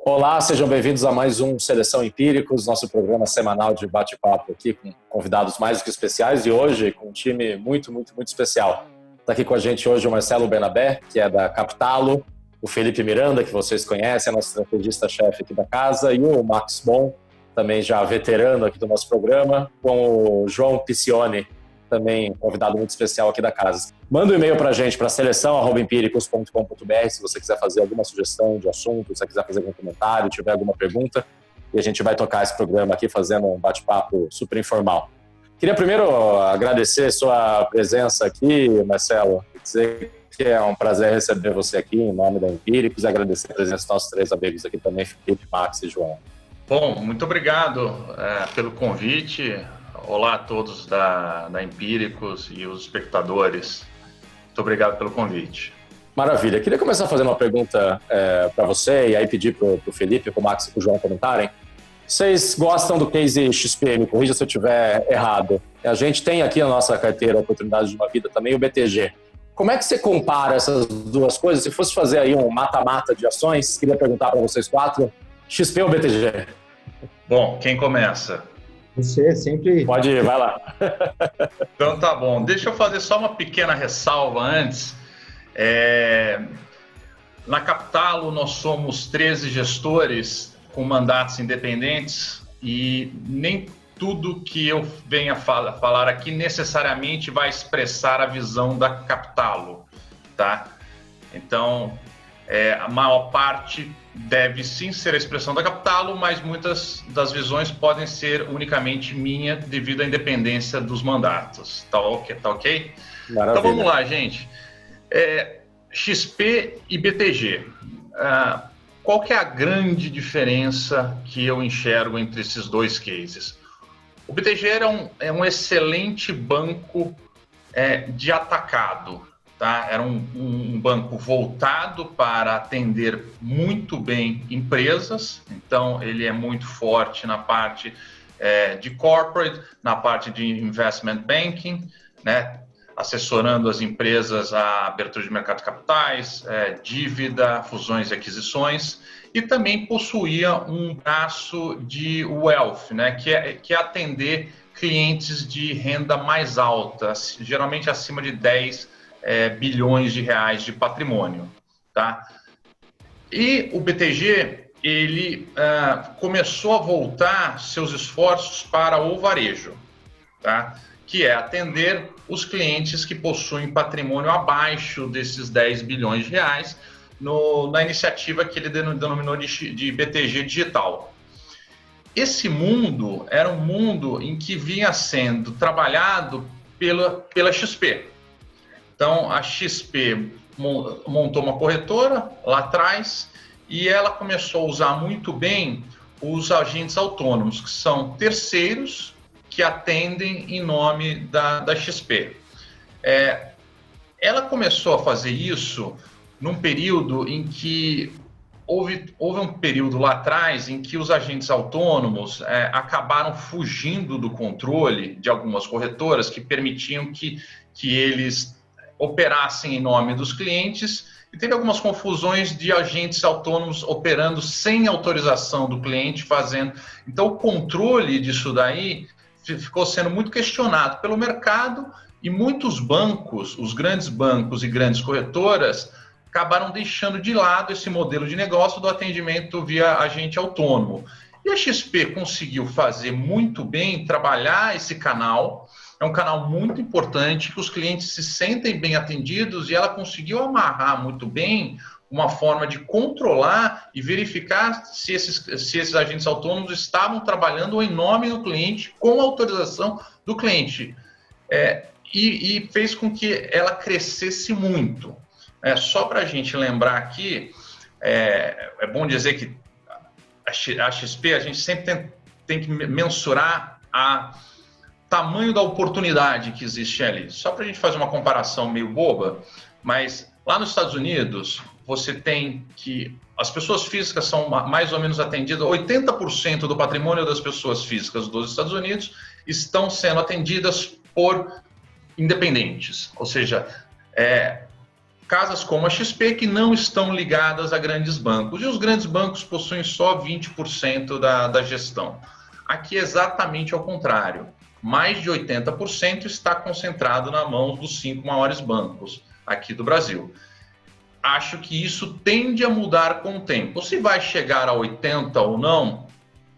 Olá, sejam bem-vindos a mais um Seleção Empíricos, nosso programa semanal de bate-papo aqui com convidados mais do que especiais e hoje com um time muito especial. Está aqui com a gente hoje o Marcelo Bernabé, que é da Captalo, o Felipe Miranda, que vocês conhecem, é nosso estrategista-chefe aqui da casa, e o Max Bon, também já veterano aqui do nosso programa, com o João Piccioni, também convidado muito especial aqui da casa. Manda um e-mail para a gente, para seleção@empíricos.com.br, se você quiser fazer alguma sugestão de assunto, se você quiser fazer algum comentário, tiver alguma pergunta, e a gente vai tocar esse programa aqui fazendo um bate-papo super informal. Queria primeiro agradecer sua presença aqui, Marcelo, dizer que é um prazer receber você aqui em nome da Empíricos e agradecer a presença dos nossos três amigos aqui também, Felipe, Max e João. Bom, muito obrigado pelo convite. Olá a todos da Empíricos e os espectadores. Muito obrigado pelo convite. Maravilha. Queria começar fazendo uma pergunta para você e aí pedir para o Felipe, para o Max e para o João comentarem. Vocês gostam do case XP? Me corrija se eu estiver errado. A gente tem aqui na nossa carteira Oportunidades de uma Vida também o BTG. Como é que você compara essas duas coisas? Se fosse fazer aí um mata-mata de ações, queria perguntar para vocês quatro, XP ou BTG? Bom, quem começa? Você sempre... Pode ir, vai lá. Então tá bom. Deixa eu fazer só uma pequena ressalva antes. Na Captalo nós somos 13 gestores com mandatos independentes e nem tudo que eu venha falar aqui necessariamente vai expressar a visão da Captalo, tá? Então, a maior parte deve sim ser a expressão da Captalo, mas muitas das visões podem ser unicamente minha devido à independência dos mandatos. Tá ok? Maravilha. Então vamos lá, gente. XP e BTG. Qual que é a grande diferença que eu enxergo entre esses dois cases? O BTG é um excelente banco de atacado. Tá? Era um banco voltado para atender muito bem empresas, então ele é muito forte na parte de corporate, na parte de investment banking, né? Assessorando as empresas a abertura de mercado de capitais, dívida, fusões e aquisições, e também possuía um braço de wealth, né? que é atender clientes de renda mais alta, geralmente acima de 10 bilhões de reais de patrimônio, tá? E o BTG, ele começou a voltar seus esforços para o varejo, tá? Que é atender os clientes que possuem patrimônio abaixo desses 10 bilhões de reais na iniciativa que ele denominou de BTG Digital. Esse mundo era um mundo em que vinha sendo trabalhado pela XP. Então, a XP montou uma corretora lá atrás e ela começou a usar muito bem os agentes autônomos, que são terceiros que atendem em nome da XP. Ela começou a fazer isso num período em que houve um período lá atrás em que os agentes autônomos acabaram fugindo do controle de algumas corretoras que permitiam que eles operassem em nome dos clientes e teve algumas confusões de agentes autônomos operando sem autorização do cliente, fazendo. Então, o controle disso daí ficou sendo muito questionado pelo mercado e muitos bancos, os grandes bancos e grandes corretoras, acabaram deixando de lado esse modelo de negócio do atendimento via agente autônomo. E a XP conseguiu fazer muito bem, trabalhar esse canal. É um canal muito importante, que os clientes se sentem bem atendidos e ela conseguiu amarrar muito bem uma forma de controlar e verificar se esses agentes autônomos estavam trabalhando em nome do cliente, com autorização do cliente. E fez com que ela crescesse muito. Só para a gente lembrar aqui, é bom dizer que a XP, a gente sempre tem que mensurar tamanho da oportunidade que existe ali. Só para a gente fazer uma comparação meio boba, mas lá nos Estados Unidos, você tem que as pessoas físicas são mais ou menos atendidas, 80% do patrimônio das pessoas físicas dos Estados Unidos estão sendo atendidas por independentes, ou seja, casas como a XP que não estão ligadas a grandes bancos. E os grandes bancos possuem só 20% da gestão. Aqui é exatamente ao contrário. Mais de 80% está concentrado na mão dos 5 maiores bancos aqui do Brasil. Acho que isso tende a mudar com o tempo. Se vai chegar a 80% ou não,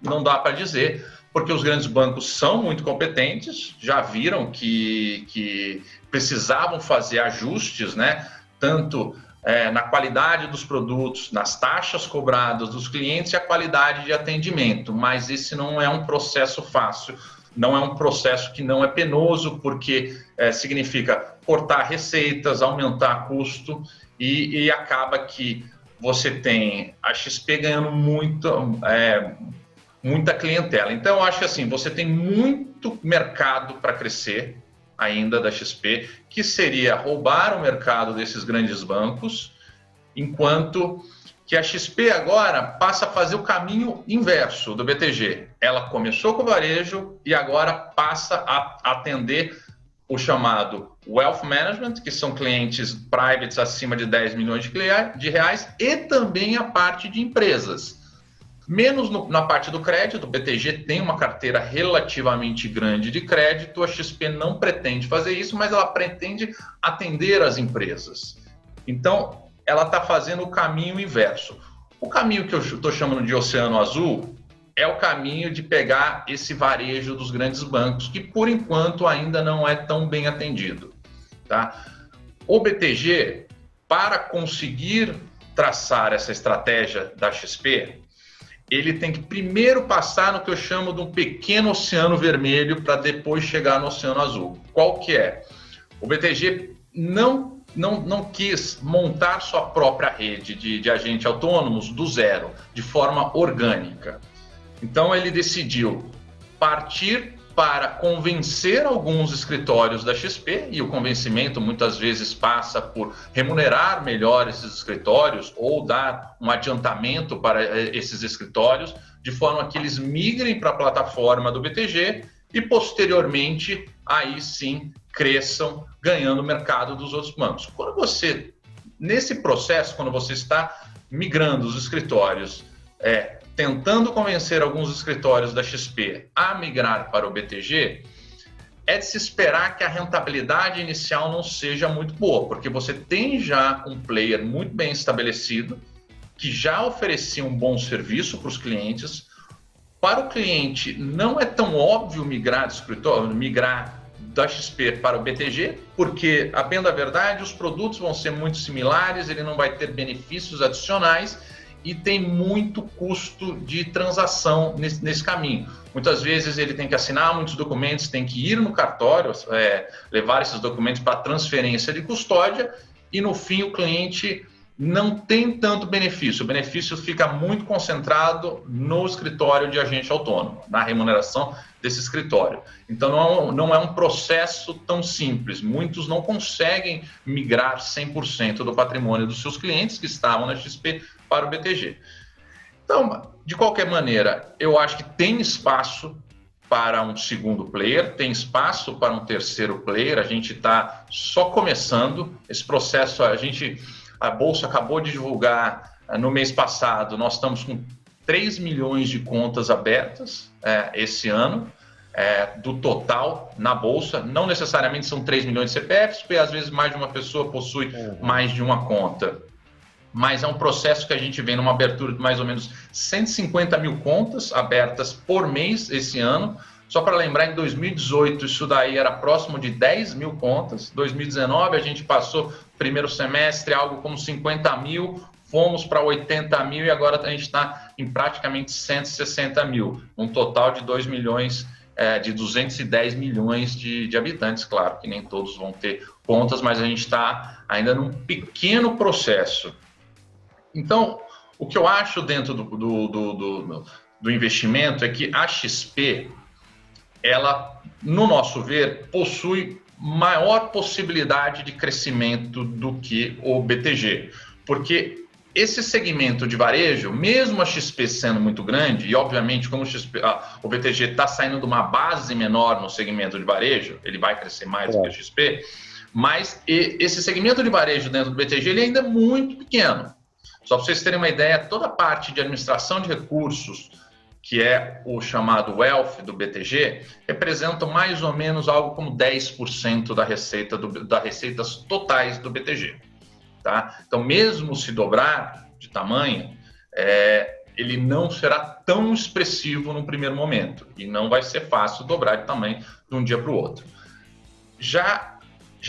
não dá para dizer, porque os grandes bancos são muito competentes, já viram que precisavam fazer ajustes, né? Tanto na qualidade dos produtos, nas taxas cobradas dos clientes e a qualidade de atendimento, mas esse não é um processo fácil, não é um processo que não é penoso, porque significa cortar receitas, aumentar custo e acaba que você tem a XP ganhando muita clientela. Então, eu acho que assim, você tem muito mercado para crescer ainda da XP, que seria roubar o mercado desses grandes bancos, enquanto que a XP agora passa a fazer o caminho inverso do BTG. Ela começou com o varejo e agora passa a atender o chamado Wealth Management, que são clientes privates acima de 10 milhões de reais, e também a parte de empresas. Menos na parte do crédito, o BTG tem uma carteira relativamente grande de crédito, a XP não pretende fazer isso, mas ela pretende atender as empresas. Então, ela está fazendo o caminho inverso. O caminho que eu estou chamando de Oceano Azul é o caminho de pegar esse varejo dos grandes bancos, que por enquanto ainda não é tão bem atendido. Tá? O BTG, para conseguir traçar essa estratégia da XP, ele tem que primeiro passar no que eu chamo de um pequeno oceano vermelho para depois chegar no oceano azul. Qual que é? O BTG não quis montar sua própria rede de agentes autônomos do zero, de forma orgânica. Então ele decidiu partir para convencer alguns escritórios da XP, e o convencimento muitas vezes passa por remunerar melhor esses escritórios ou dar um adiantamento para esses escritórios, de forma que eles migrem para a plataforma do BTG e posteriormente, aí sim, cresçam ganhando o mercado dos outros bancos. Nesse processo, quando você está migrando os escritórios, tentando convencer alguns escritórios da XP a migrar para o BTG, é de se esperar que a rentabilidade inicial não seja muito boa, porque você tem já um player muito bem estabelecido, que já oferecia um bom serviço para os clientes. Para o cliente, não é tão óbvio migrar da XP para o BTG, porque, a bem da verdade, os produtos vão ser muito similares, ele não vai ter benefícios adicionais, e tem muito custo de transação nesse caminho. Muitas vezes ele tem que assinar muitos documentos, tem que ir no cartório, levar esses documentos para transferência de custódia, e no fim o cliente não tem tanto benefício. O benefício fica muito concentrado no escritório de agente autônomo, na remuneração desse escritório. Então não é um processo tão simples. Muitos não conseguem migrar 100% do patrimônio dos seus clientes que estavam na XP para o BTG. Então, de qualquer maneira, eu acho que tem espaço para um segundo player, tem espaço para um terceiro player. A gente está só começando esse processo. A Bolsa acabou de divulgar no mês passado, nós estamos com 3 milhões de contas abertas esse ano, do total na Bolsa. Não necessariamente são 3 milhões de CPFs, porque às vezes mais de uma pessoa possui mais de uma conta. Mas é um processo que a gente vem numa abertura de mais ou menos 150 mil contas abertas por mês esse ano. Só para lembrar, em 2018 isso daí era próximo de 10 mil contas. 2019 a gente passou primeiro semestre algo como 50 mil, fomos para 80 mil e agora a gente está em praticamente 160 mil. Um total de 2 milhões, de 210 milhões de habitantes. Claro que nem todos vão ter contas, mas a gente está ainda num pequeno processo. Então, o que eu acho dentro do investimento é que a XP, ela, no nosso ver, possui maior possibilidade de crescimento do que o BTG. Porque esse segmento de varejo, mesmo a XP sendo muito grande, e obviamente como o BTG está saindo de uma base menor no segmento de varejo, ele vai crescer mais do que a XP, Mas esse segmento de varejo dentro do BTG ele ainda é muito pequeno. Só para vocês terem uma ideia, toda a parte de administração de recursos, que é o chamado Wealth do BTG, representa mais ou menos algo como 10% da receita das receitas totais do BTG. Tá? Então, mesmo se dobrar de tamanho, ele não será tão expressivo no primeiro momento e não vai ser fácil dobrar de tamanho de um dia para o outro. Já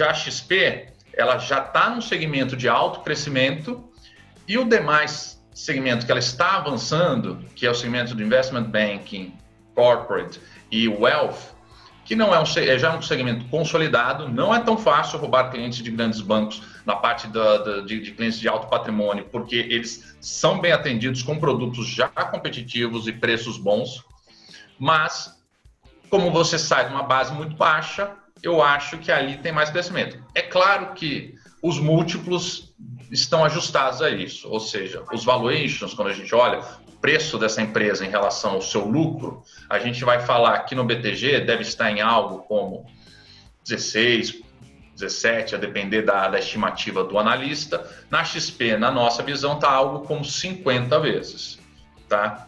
a XP, ela já está no segmento de alto crescimento e o demais segmento que ela está avançando, que é o segmento do Investment Banking, Corporate e Wealth, que não é já um segmento consolidado, não é tão fácil roubar clientes de grandes bancos na parte de clientes de alto patrimônio, porque eles são bem atendidos com produtos já competitivos e preços bons, mas como você sai de uma base muito baixa, eu acho que ali tem mais crescimento. É claro que os múltiplos estão ajustados a isso, ou seja, os valuations, quando a gente olha o preço dessa empresa em relação ao seu lucro, a gente vai falar que no BTG deve estar em algo como 16, 17, a depender da estimativa do analista. Na XP, na nossa visão, está algo como 50 vezes. Tá?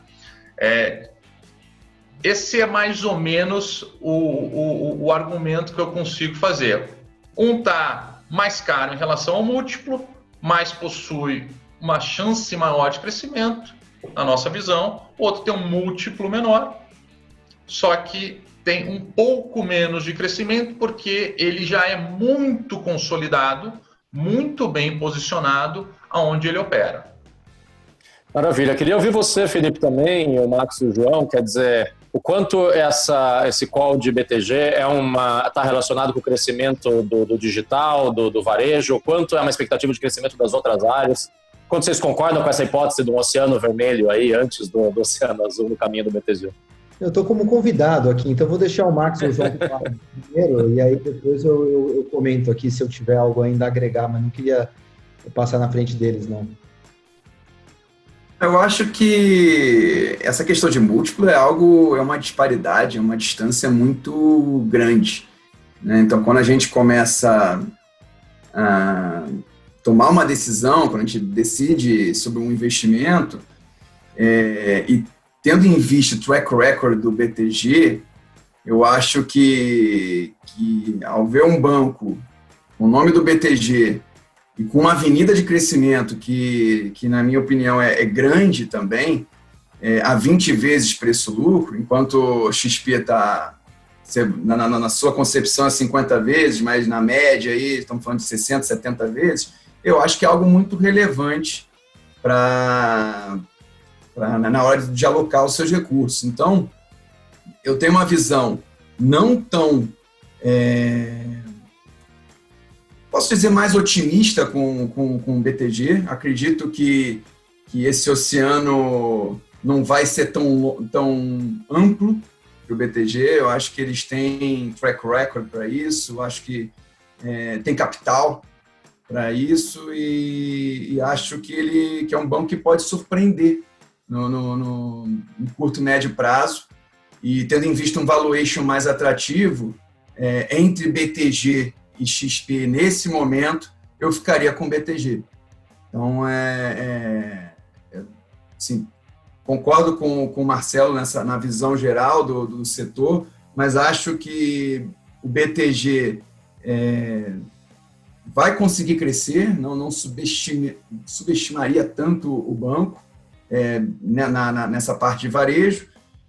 Esse é mais ou menos o argumento que eu consigo fazer. Um está mais caro em relação ao múltiplo, mas possui uma chance maior de crescimento, na nossa visão. O outro tem um múltiplo menor, só que tem um pouco menos de crescimento, porque ele já é muito consolidado, muito bem posicionado aonde ele opera. Maravilha. Queria ouvir você, Felipe, também, o Max e o João, quer dizer, o quanto esse call de BTG está relacionado com o crescimento do digital, do varejo, o quanto é uma expectativa de crescimento das outras áreas, quanto vocês concordam com essa hipótese de um oceano vermelho aí, antes do oceano azul no caminho do BTG? Eu estou como convidado aqui, então vou deixar o Max e o João falar primeiro, e aí depois eu comento aqui se eu tiver algo ainda a agregar, mas não queria passar na frente deles, não. Eu acho que essa questão de múltiplo é uma disparidade, é uma distância muito grande, né? Então, quando a gente começa a tomar uma decisão, quando a gente decide sobre um investimento, e tendo em vista o track record do BTG, eu acho que ao ver um banco com o nome do BTG e com uma avenida de crescimento que na minha opinião, é grande também, a 20 vezes preço-lucro, enquanto o XP está, na sua concepção, é 50 vezes, mas na média, aí, estamos falando de 60, 70 vezes, eu acho que é algo muito relevante na hora de alocar os seus recursos. Então, eu tenho uma visão não tão... posso dizer, mais otimista com o BTG. Acredito que esse oceano não vai ser tão amplo para o BTG. Eu acho que eles têm track record para isso, eu acho que tem capital para isso e acho que é um banco que pode surpreender no curto e médio prazo. E tendo em vista um valuation mais atrativo, entre BTG e XP, nesse momento, eu ficaria com BTG. Então, assim, concordo com o Marcelo na visão geral do setor, mas acho que o BTG vai conseguir crescer, não subestimaria tanto o banco nessa parte de varejo,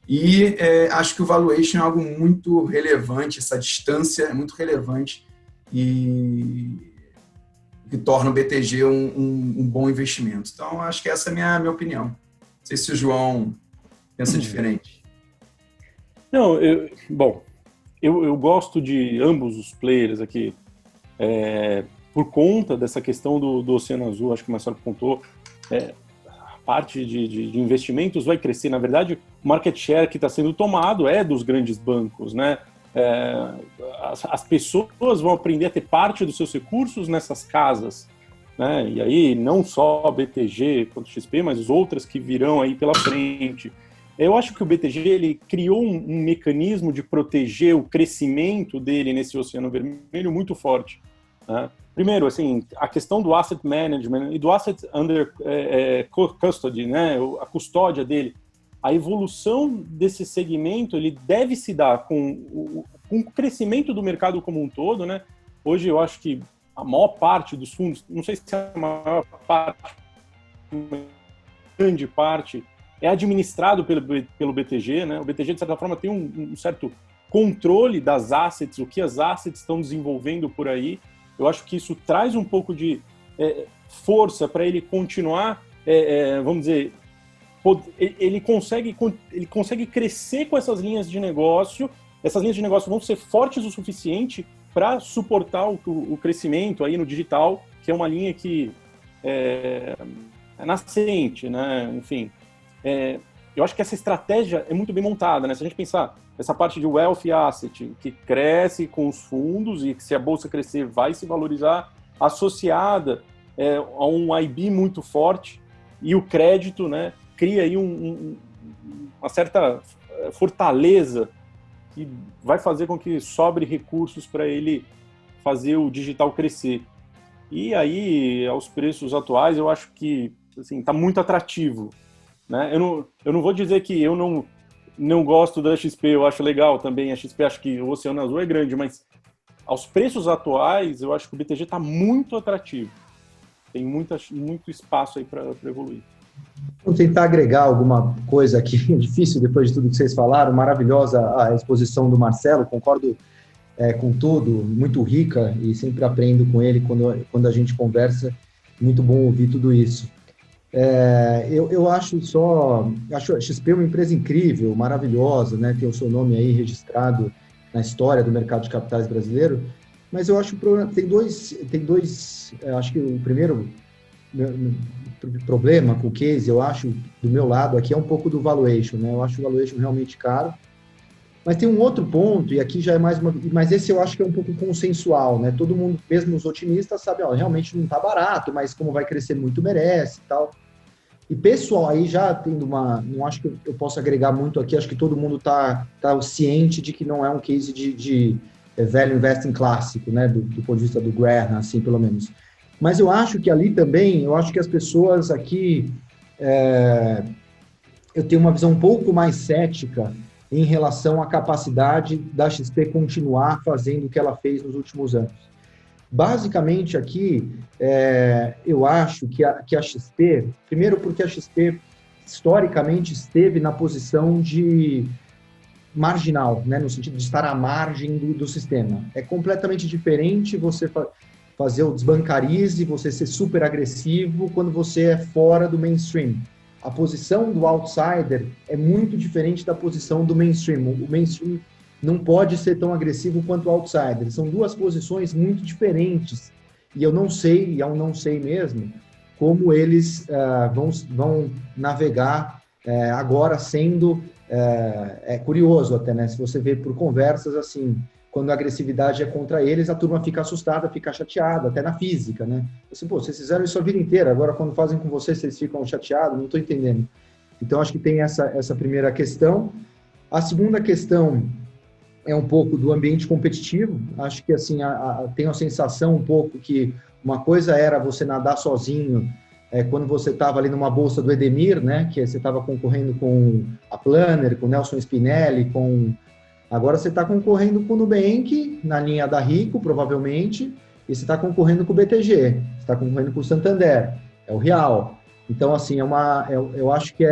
e acho que o valuation é algo muito relevante, essa distância é muito relevante, e que torna o BTG um bom investimento. Então, acho que essa é a minha opinião. Não sei se o João pensa diferente. Não, eu gosto de ambos os players aqui, por conta dessa questão do Oceano Azul, acho que o Marcelo contou, a parte de investimentos vai crescer. Na verdade, o market share que está sendo tomado é dos grandes bancos, né? As pessoas vão aprender a ter parte dos seus recursos nessas casas, né? E aí não só a BTG quanto o XP, mas as outras que virão aí pela frente. Eu acho que o BTG ele criou um mecanismo de proteger o crescimento dele nesse oceano vermelho muito forte. né? Primeiro, assim, a questão do asset management e do asset under custody, né, a custódia dele, a evolução desse segmento, ele deve se dar com o crescimento do mercado como um todo, né? Hoje eu acho que a maior parte dos fundos, não sei se é a maior parte, uma grande parte, é administrado pelo BTG, né? O BTG, de certa forma, tem um certo controle das assets, o que as assets estão desenvolvendo por aí. Eu acho que isso traz um pouco de força para ele continuar, vamos dizer, ele consegue crescer com essas linhas de negócio. Essas linhas de negócio vão ser fortes o suficiente para suportar o crescimento aí no digital, que é uma linha que é nascente, né? Enfim, eu acho que essa estratégia é muito bem montada, né? Se a gente pensar essa parte de wealth asset, que cresce com os fundos e que se a bolsa crescer vai se valorizar, associada a um IB muito forte, e o crédito, né, cria aí uma certa fortaleza que vai fazer com que sobre recursos para ele fazer o digital crescer. E aí, aos preços atuais, eu acho que assim, está muito atrativo, né? Eu não vou dizer que eu não gosto da XP, eu acho legal também. A XP, acho que o Oceano Azul é grande, mas aos preços atuais, eu acho que o BTG está muito atrativo. Tem muito espaço aí para evoluir. Vou tentar agregar alguma coisa aqui, difícil depois de tudo que vocês falaram, maravilhosa a exposição do Marcelo, concordo com tudo, muito rica e sempre aprendo com ele quando a gente conversa, muito bom ouvir tudo isso. Eu acho a XP uma empresa incrível, maravilhosa, né? Tem o seu nome aí registrado na história do mercado de capitais brasileiro, mas eu acho que tem dois, acho que o primeiro problema com o case, eu acho, do meu lado aqui, é um pouco do valuation, né? Eu acho o valuation realmente caro, mas tem um outro ponto, e aqui já é mas esse eu acho que é um pouco consensual, né? Todo mundo, mesmo os otimistas, sabe, realmente não está barato, mas como vai crescer muito merece e tal. E pessoal, aí já tendo não acho que eu posso agregar muito aqui, acho que todo mundo tá ciente de que não é um case de value investing clássico, né? Do ponto de vista do Graham, assim, pelo menos. Mas eu acho que ali também, eu acho que as pessoas aqui, eu tenho uma visão um pouco mais cética em relação à capacidade da XP continuar fazendo o que ela fez nos últimos anos. Basicamente aqui, eu acho que a XP, primeiro porque a XP historicamente esteve na posição de marginal, né, no sentido de estar à margem do sistema. É completamente diferente você fazer o desbancarize, você ser super agressivo quando você é fora do mainstream. A posição do outsider é muito diferente da posição do mainstream. O mainstream não pode ser tão agressivo quanto o outsider. São duas posições muito diferentes. E eu não sei mesmo, como eles vão navegar agora sendo... É curioso até, né? Se você vê por conversas assim, quando a agressividade é contra eles, a turma fica assustada, fica chateada, até na física, né? Assim, pô, vocês fizeram isso a vida inteira, agora quando fazem com vocês ficam chateados, não estou entendendo. Então, acho que tem essa primeira questão. A segunda questão é um pouco do ambiente competitivo. Acho que, assim, tenho a sensação um pouco que uma coisa era você nadar sozinho quando você estava ali numa bolsa do Edemir, né? Que você estava concorrendo com a Planner, com o Nelson Spinelli, Agora você está concorrendo com o Nubank, na linha da Rico, provavelmente, e você está concorrendo com o BTG, você está concorrendo com o Santander, é o Real. Então, assim, eu acho que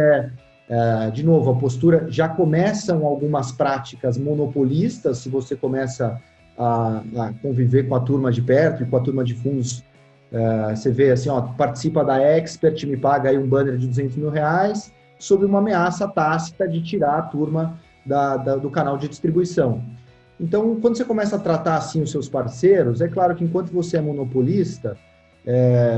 de novo, a postura, já começam algumas práticas monopolistas, se você começa a conviver com a turma de perto e com a turma de fundos, você vê assim, ó, participa da Expert, me paga aí um banner de R$200 mil, sob uma ameaça tácita de tirar a turma do canal de distribuição. Então, quando você começa a tratar assim os seus parceiros, é claro que enquanto você é monopolista,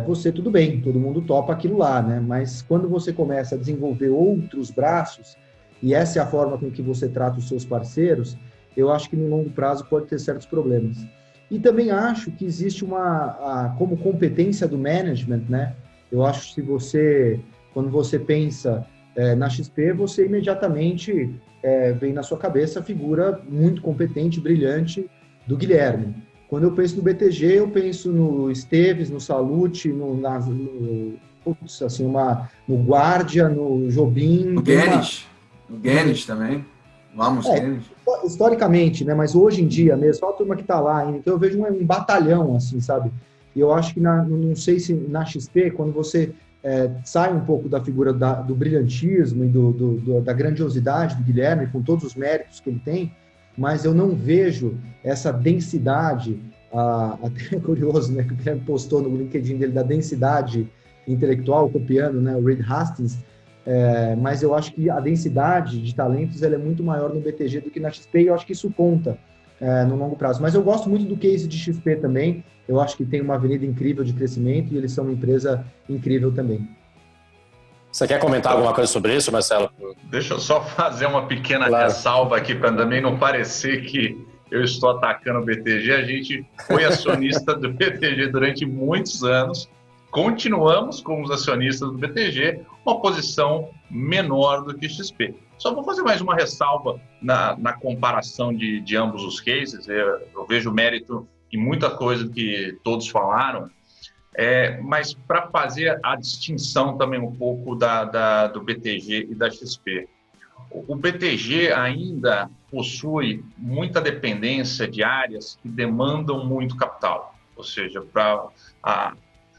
você tudo bem, todo mundo topa aquilo lá, né? Mas quando você começa a desenvolver outros braços, e essa é a forma com que você trata os seus parceiros, eu acho que no longo prazo pode ter certos problemas. E também acho que existe como competência do management, né? Eu acho que quando você pensa na XP, você imediatamente vem na sua cabeça a figura muito competente, brilhante do Guilherme. Quando eu penso no BTG, eu penso no Esteves, no Salute, no Guardia, no Jobim. No Guedes também. Vamos, Guedes. Historicamente, né? Mas hoje em dia mesmo, só a turma que está lá ainda. Então eu vejo um batalhão, assim, sabe? E eu acho que, não sei se na XP, quando você sai um pouco da figura do brilhantismo e da grandiosidade do Guilherme, com todos os méritos que ele tem, mas eu não vejo essa densidade, até é curioso, né, que o Guilherme postou no LinkedIn dele, da densidade intelectual, copiando, né, o Reed Hastings, mas eu acho que a densidade de talentos ela é muito maior no BTG do que na XP, e eu acho que isso conta no longo prazo. Mas eu gosto muito do case de XP também, eu acho que tem uma avenida incrível de crescimento e eles são uma empresa incrível também. Você quer comentar alguma coisa sobre isso, Marcelo? Deixa eu só fazer uma pequena ressalva aqui para também não parecer que eu estou atacando o BTG. A gente foi acionista do BTG durante muitos anos, continuamos como os acionistas do BTG, uma posição menor do que XP. Só vou fazer mais uma ressalva na comparação de ambos os cases. Eu vejo mérito em muita coisa que todos falaram, mas para fazer a distinção também um pouco do BTG e da XP. O BTG ainda possui muita dependência de áreas que demandam muito capital. Ou seja,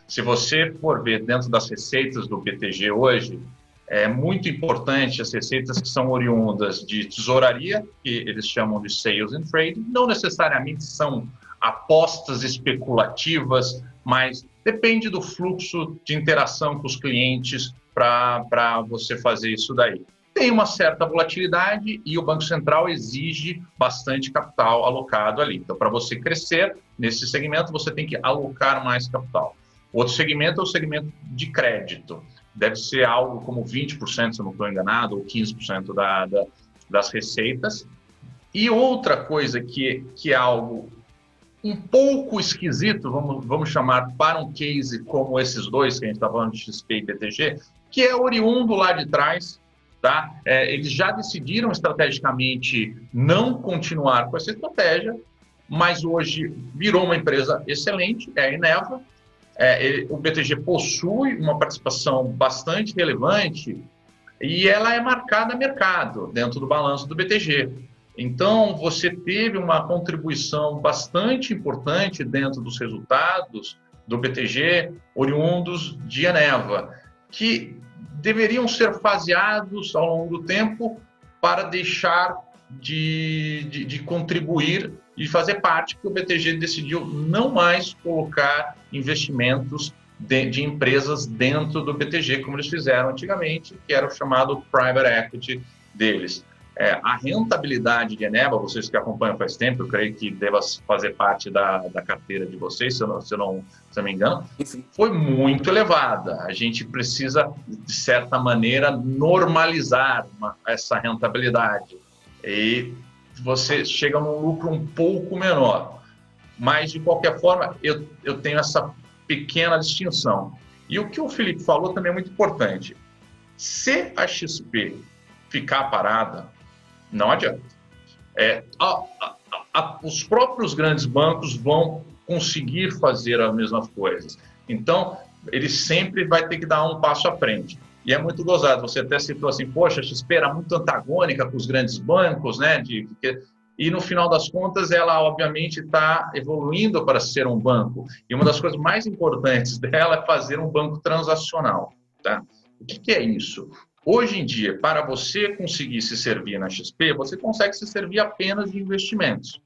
se você for ver dentro das receitas do BTG hoje, é muito importante as receitas que são oriundas de tesouraria, que eles chamam de sales and trading, não necessariamente são apostas especulativas, mas depende do fluxo de interação com os clientes para você fazer isso daí. Tem uma certa volatilidade e o Banco Central exige bastante capital alocado ali. Então, para você crescer nesse segmento, você tem que alocar mais capital. Outro segmento é o segmento de crédito. Deve ser algo como 20%, se eu não estou enganado, ou 15% das receitas. E outra coisa que é algo um pouco esquisito, vamos chamar, para um case como esses dois, que a gente está falando de XP e BTG, que é oriundo lá de trás, tá? Eles já decidiram estrategicamente não continuar com essa estratégia, mas hoje virou uma empresa excelente, é a Eneva. O BTG possui uma participação bastante relevante e ela é marcada a mercado dentro do balanço do BTG. Então, você teve uma contribuição bastante importante dentro dos resultados do BTG, oriundos de Eneva, que deveriam ser faseados ao longo do tempo para deixar de contribuir e fazer parte, porque o BTG decidiu não mais colocar investimentos de empresas dentro do BTG, como eles fizeram antigamente, que era o chamado private equity deles. A rentabilidade de Eneva, vocês que acompanham faz tempo, eu creio que deva fazer parte da carteira de vocês, se eu não me engano, foi muito elevada. A gente precisa, de certa maneira, normalizar essa rentabilidade. E você chega num lucro um pouco menor. Mas, de qualquer forma, eu tenho essa pequena distinção. E o que o Felipe falou também é muito importante. Se a XP ficar parada, não adianta. Os próprios grandes bancos vão conseguir fazer as mesmas coisas. Então, ele sempre vai ter que dar um passo à frente. E é muito gozado. Você até citou assim, poxa, a XP era muito antagônica com os grandes bancos, né? E no final das contas, ela obviamente está evoluindo para ser um banco. E uma das coisas mais importantes dela é fazer um banco transacional. Tá? O que é isso? Hoje em dia, para você conseguir se servir na XP, você consegue se servir apenas de investimentos.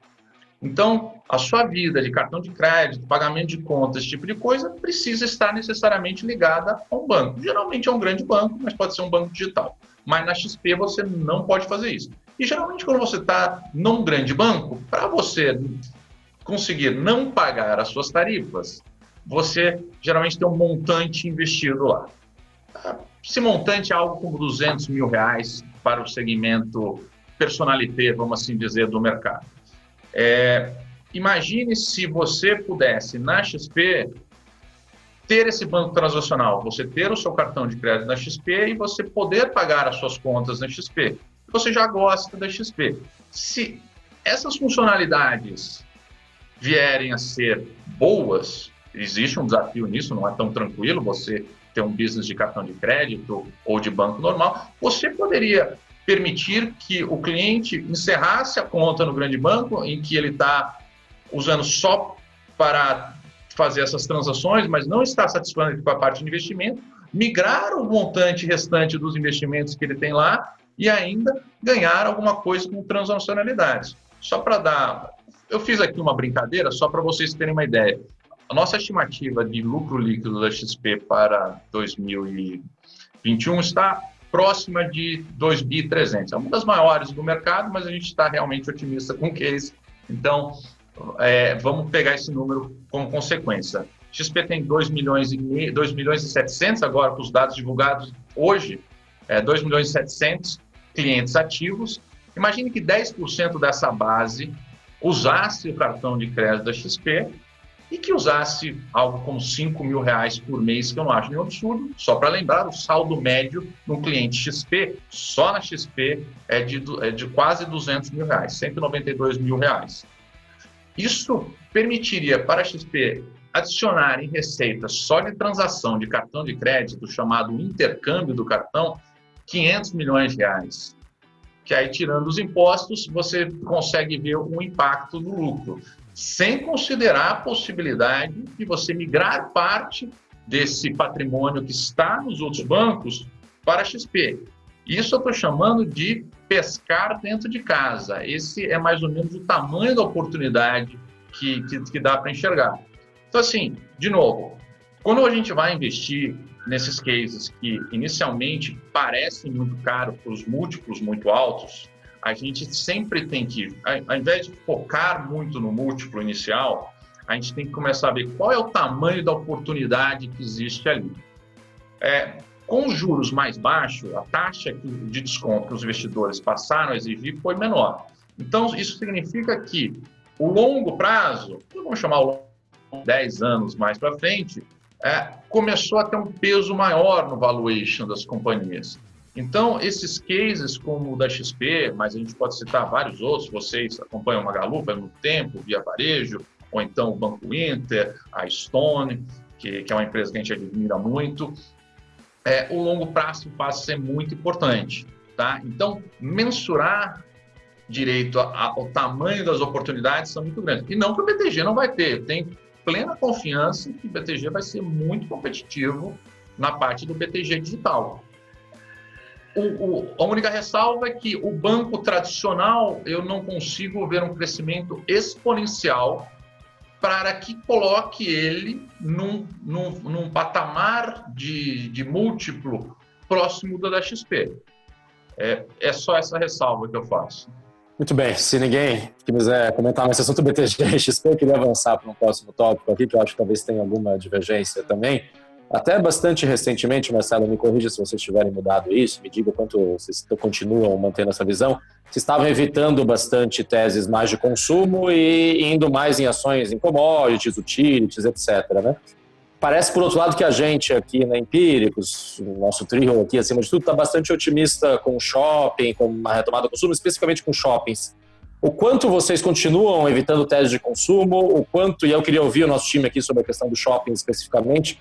Então, a sua vida de cartão de crédito, pagamento de contas, esse tipo de coisa, precisa estar necessariamente ligada a um banco. Geralmente é um grande banco, mas pode ser um banco digital. Mas na XP você não pode fazer isso. E geralmente quando você está num grande banco, para você conseguir não pagar as suas tarifas, você geralmente tem um montante investido lá. Esse montante é algo como R$200 mil para o segmento personalité, vamos assim dizer, do mercado. Imagine se você pudesse, na XP, ter esse banco transacional, você ter o seu cartão de crédito na XP e você poder pagar as suas contas na XP. Você já gosta da XP. Se essas funcionalidades vierem a ser boas, existe um desafio nisso, não é tão tranquilo você ter um business de cartão de crédito ou de banco normal, você poderia permitir que o cliente encerrasse a conta no grande banco, em que ele está usando só para fazer essas transações, mas não está satisfeito com a parte de investimento, migrar o montante restante dos investimentos que ele tem lá e ainda ganhar alguma coisa com transacionalidades. Só para dar... Eu fiz aqui uma brincadeira, só para vocês terem uma ideia. A nossa estimativa de lucro líquido da XP para 2021 está próxima de 2.300 bi. É uma das maiores do mercado, mas a gente está realmente otimista com o case. Então, vamos pegar esse número como consequência. XP tem 2 milhões e 700 agora, com os dados divulgados hoje, 2 milhões e 700 clientes ativos. Imagine que 10% dessa base usasse o cartão de crédito da XP e que usasse algo como R$5 mil por mês, que eu não acho nenhum absurdo. Só para lembrar, o saldo médio no cliente XP, só na XP, é de quase R$200 mil, R$192 mil. Isso permitiria para a XP adicionar em receita só de transação de cartão de crédito, chamado intercâmbio do cartão, R$500 milhões. Que aí, tirando os impostos, você consegue ver um impacto no lucro, sem considerar a possibilidade de você migrar parte desse patrimônio que está nos outros bancos para a XP. Isso eu estou chamando de pescar dentro de casa. Esse é mais ou menos o tamanho da oportunidade que dá para enxergar. Então, assim, de novo, quando a gente vai investir nesses cases que inicialmente parecem muito caros para os múltiplos muito altos, a gente sempre tem que, ao invés de focar muito no múltiplo inicial, a gente tem que começar a ver qual é o tamanho da oportunidade que existe ali. Com os juros mais baixos, a taxa de desconto que os investidores passaram a exigir foi menor. Então, isso significa que o longo prazo, vamos chamar o 10 anos mais para frente, começou a ter um peso maior no valuation das companhias. Então, esses cases como o da XP, mas a gente pode citar vários outros, vocês acompanham a Magalu há muito tempo, Via Varejo, ou então o Banco Inter, a Stone, que é uma empresa que a gente admira muito, o longo prazo passa a ser muito importante. Tá? Então, mensurar direito ao tamanho das oportunidades são muito grandes. E não que o BTG não vai ter, tem plena confiança que o BTG vai ser muito competitivo na parte do BTG digital. A única ressalva é que o banco tradicional, eu não consigo ver um crescimento exponencial para que coloque ele num patamar de múltiplo próximo da XP. É só essa ressalva que eu faço. Muito bem, se ninguém quiser comentar nesse assunto BTG e XP, eu queria avançar para um próximo tópico aqui, que eu acho que talvez tenha alguma divergência também. Até bastante recentemente, Marcelo, me corrija se vocês tiverem mudado isso, me diga quanto vocês continuam mantendo essa visão, vocês estavam evitando bastante teses mais de consumo e indo mais em ações em commodities, utilities, etc., né? Parece, por outro lado, que a gente aqui na Empíricos, o nosso trio aqui, acima de tudo, está bastante otimista com o shopping, com uma retomada do consumo, especificamente com shoppings. O quanto vocês continuam evitando teses de consumo, o quanto, e eu queria ouvir o nosso time aqui sobre a questão do shopping especificamente,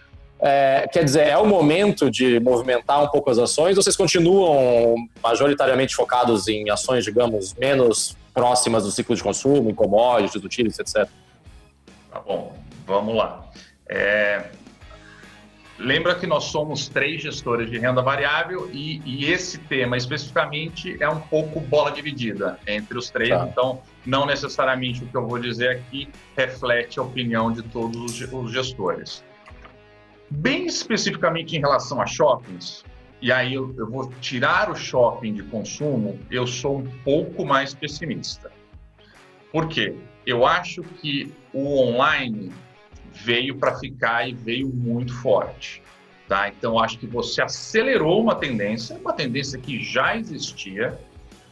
quer dizer, é o momento de movimentar um pouco as ações ou vocês continuam majoritariamente focados em ações, digamos, menos próximas do ciclo de consumo, em commodities, utilities, etc.? Tá bom, vamos lá. Lembra que nós somos 3 gestores de renda variável e esse tema especificamente é um pouco bola dividida entre os 3, tá. Então não necessariamente o que eu vou dizer aqui reflete a opinião de todos os gestores. Bem especificamente em relação a shoppings, e aí eu vou tirar o shopping de consumo, eu sou um pouco mais pessimista. Por quê? Eu acho que o online veio para ficar e veio muito forte. Tá? Então, acho que você acelerou uma tendência que já existia,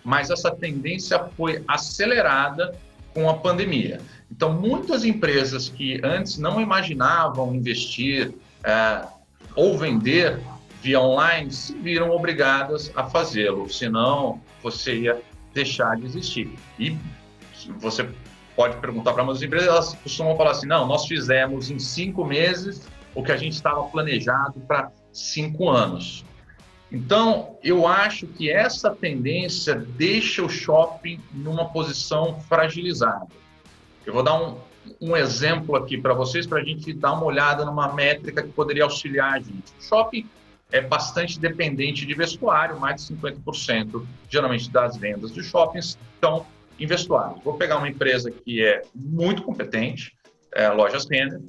mas essa tendência foi acelerada com a pandemia. Então, muitas empresas que antes não imaginavam investir ou vender via online se viram obrigadas a fazê-lo, senão você ia deixar de existir. E você pode perguntar para umas empresas, elas costumam falar assim, não, nós fizemos em 5 meses o que a gente estava planejado para 5 anos. Então, eu acho que essa tendência deixa o shopping numa posição fragilizada. Eu vou dar um exemplo aqui para vocês, para a gente dar uma olhada numa métrica que poderia auxiliar a gente. O shopping é bastante dependente de vestuário, mais de 50% geralmente das vendas de shoppings estão em vestuário. Vou pegar uma empresa que é muito competente, a Lojas Renner.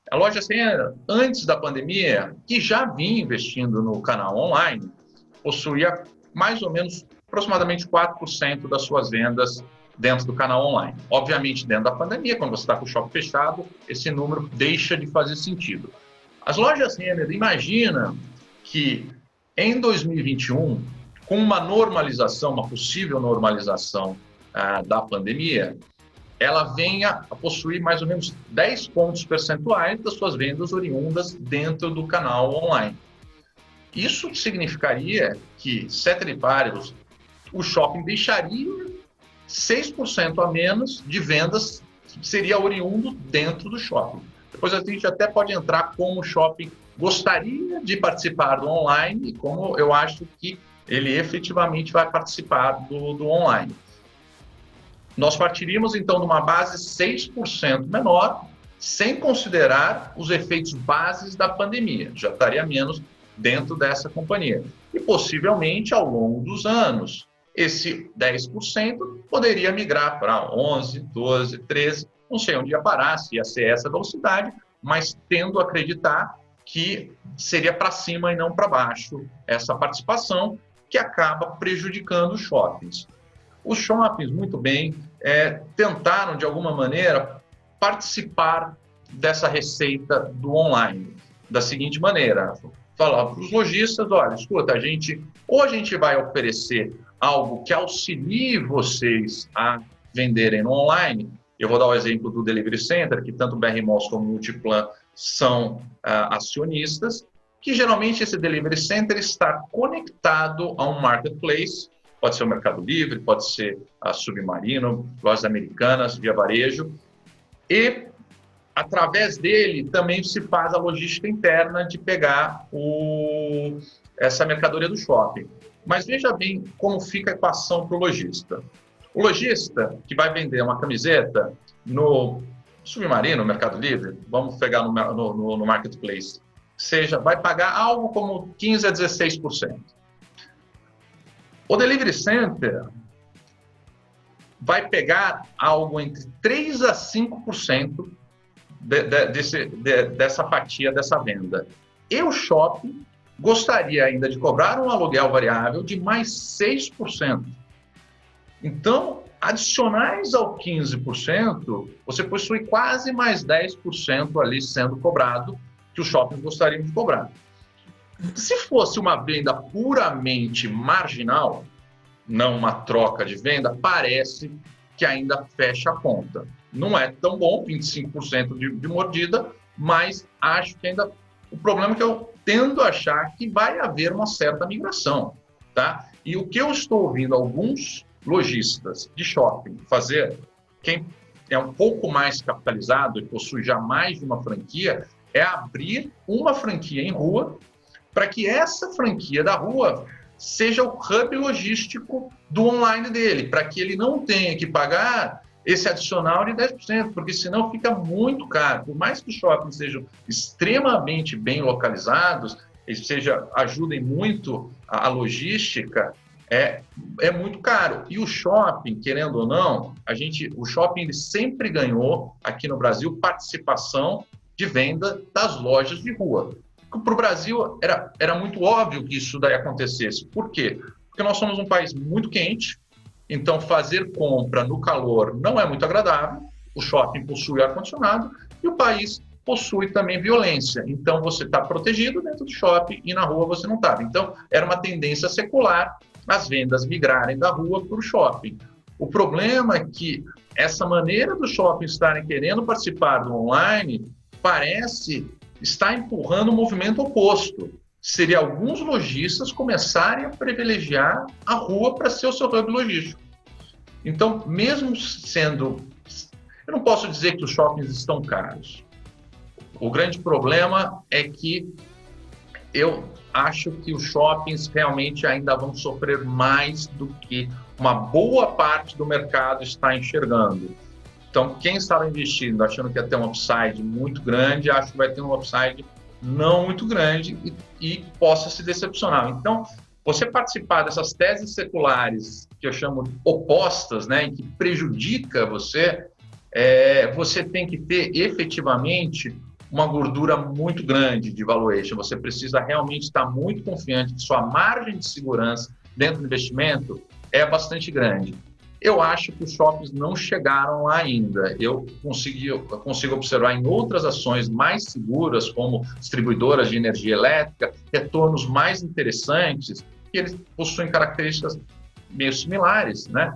A Lojas Renner, antes da pandemia, que já vinha investindo no canal online, possuía mais ou menos aproximadamente 4% das suas vendas dentro do canal online. Obviamente, dentro da pandemia, quando você está com o shopping fechado, esse número deixa de fazer sentido. As Lojas Renner, imagina que em 2021, com uma normalização, uma possível normalização da pandemia, ela venha a possuir mais ou menos 10 pontos percentuais das suas vendas oriundas dentro do canal online. Isso significaria que, ceteris paribus, o shopping deixaria 6% a menos de vendas que seria oriundo dentro do shopping. Depois a gente até pode entrar como o shopping gostaria de participar do online e como eu acho que ele efetivamente vai participar do online. Nós partiríamos, então, de uma base 6% menor, sem considerar os efeitos bases da pandemia. Já estaria menos dentro dessa companhia. E, possivelmente, ao longo dos anos, esse 10% poderia migrar para 11%, 12%, 13%. Não sei onde ia parar, se ia ser essa velocidade, mas tendo a acreditar que seria para cima e não para baixo essa participação, que acaba prejudicando os shoppings. Os shoppings, muito bem, tentaram, de alguma maneira, participar dessa receita do online, da seguinte maneira: falar para os lojistas, olha, escuta, a gente vai oferecer algo que auxilie vocês a venderem no online. Eu vou dar o exemplo do Delivery Center, que tanto o BR Malls como o Multiplan são acionistas, que geralmente esse Delivery Center está conectado a um marketplace, pode ser o Mercado Livre, pode ser a Submarino, Lojas Americanas, Via Varejo, e através dele também se faz a logística interna de pegar essa mercadoria do shopping. Mas veja bem como fica a equação para o lojista. O lojista que vai vender uma camiseta no Submarino, no Mercado Livre, vamos pegar no Marketplace, vai pagar algo como 15% a 16%. O Delivery Center vai pegar algo entre 3% a 5% dessa fatia, dessa venda. E o shopping gostaria ainda de cobrar um aluguel variável de mais 6%. Então, adicionais ao 15%, você possui quase mais 10% ali sendo cobrado, que os shoppings gostariam de cobrar. Se fosse uma venda puramente marginal, não uma troca de venda, parece que ainda fecha a conta. Não é tão bom, 25% de mordida, mas acho que ainda... O problema é que eu tendo a achar que vai haver uma certa migração, tá? E o que eu estou ouvindo alguns lojistas de shopping fazer, quem é um pouco mais capitalizado e possui já mais de uma franquia, é abrir uma franquia em rua para que essa franquia da rua seja o hub logístico do online dele, para que ele não tenha que pagar esse adicional de 10%, porque senão fica muito caro. Por mais que os shoppings sejam extremamente bem localizados, eles ajudem muito a logística, é muito caro. E o shopping, querendo ou não, o shopping ele sempre ganhou, aqui no Brasil, participação de venda das lojas de rua. Para o Brasil, era muito óbvio que isso daí acontecesse. Por quê? Porque nós somos um país muito quente, então fazer compra no calor não é muito agradável, o shopping possui ar-condicionado e o país possui também violência. Então você está protegido dentro do shopping e na rua você não estava. Então era uma tendência secular as vendas migrarem da rua para o shopping. O problema é que essa maneira do shopping estarem querendo participar do online parece estar empurrando o movimento oposto. Seria alguns lojistas começarem a privilegiar a rua para ser o seu hub logístico. Então, mesmo sendo Eu não posso dizer que os shoppings estão caros. O grande problema é que eu acho que os shoppings realmente ainda vão sofrer mais do que uma boa parte do mercado está enxergando. Então, quem estava investindo achando que ia ter um upside muito grande, acho que vai ter um upside não muito grande e possa se decepcionar. Então, você participar dessas teses seculares, que eu chamo opostas, né, e que prejudica você, você tem que ter efetivamente uma gordura muito grande de valuation. Você precisa realmente estar muito confiante que sua margem de segurança dentro do investimento é bastante grande. Eu acho que os shoppings não chegaram lá ainda. Eu consigo observar em outras ações mais seguras, como distribuidoras de energia elétrica, retornos mais interessantes, que eles possuem características meio similares, né?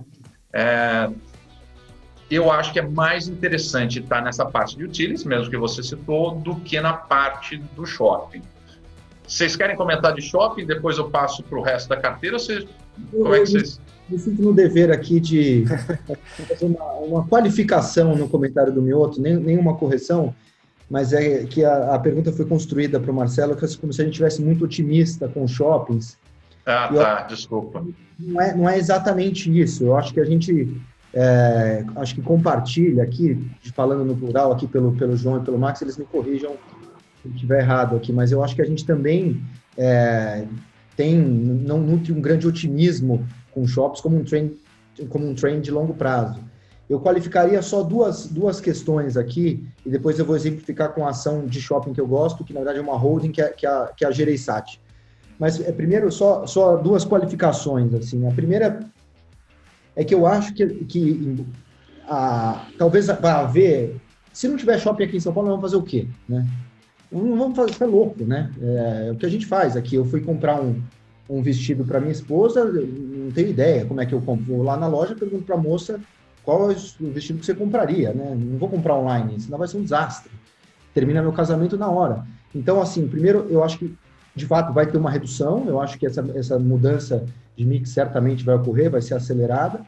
Eu acho que é mais interessante estar nessa parte de utilities, mesmo que você citou, do que na parte do shopping. Vocês querem comentar de shopping? Depois eu passo para o resto da carteira? Como é que vocês... Me sinto no dever aqui de fazer uma qualificação no comentário do Mioto, nenhuma correção, mas é que a pergunta foi construída para o Marcelo como se a gente estivesse muito otimista com shoppings. Desculpa. Não é exatamente isso. Eu acho que a gente acho que compartilha aqui, falando no plural aqui pelo João e pelo Max, eles me corrijam se eu estiver errado aqui, mas eu acho que a gente também não nutre um grande otimismo com shops como um trend de longo prazo. Eu qualificaria só duas questões aqui, e depois eu vou exemplificar com a ação de shopping que eu gosto, que na verdade é uma holding, que é a Gereissati. Mas primeiro, só duas qualificações. Assim. A primeira é que eu acho que talvez vai haver... Se não tiver shopping aqui em São Paulo, nós vamos fazer o quê? Né? Não vamos fazer, isso é louco, né? É o que a gente faz aqui. Eu fui comprar um vestido para minha esposa, não tenho ideia como é que eu compro. Vou lá na loja, pergunto para a moça qual é o vestido que você compraria, né? Não vou comprar online, senão vai ser um desastre. Termina meu casamento na hora. Então, assim, primeiro, eu acho que, de fato, vai ter uma redução. Eu acho que essa mudança de mix certamente vai ocorrer, vai ser acelerada.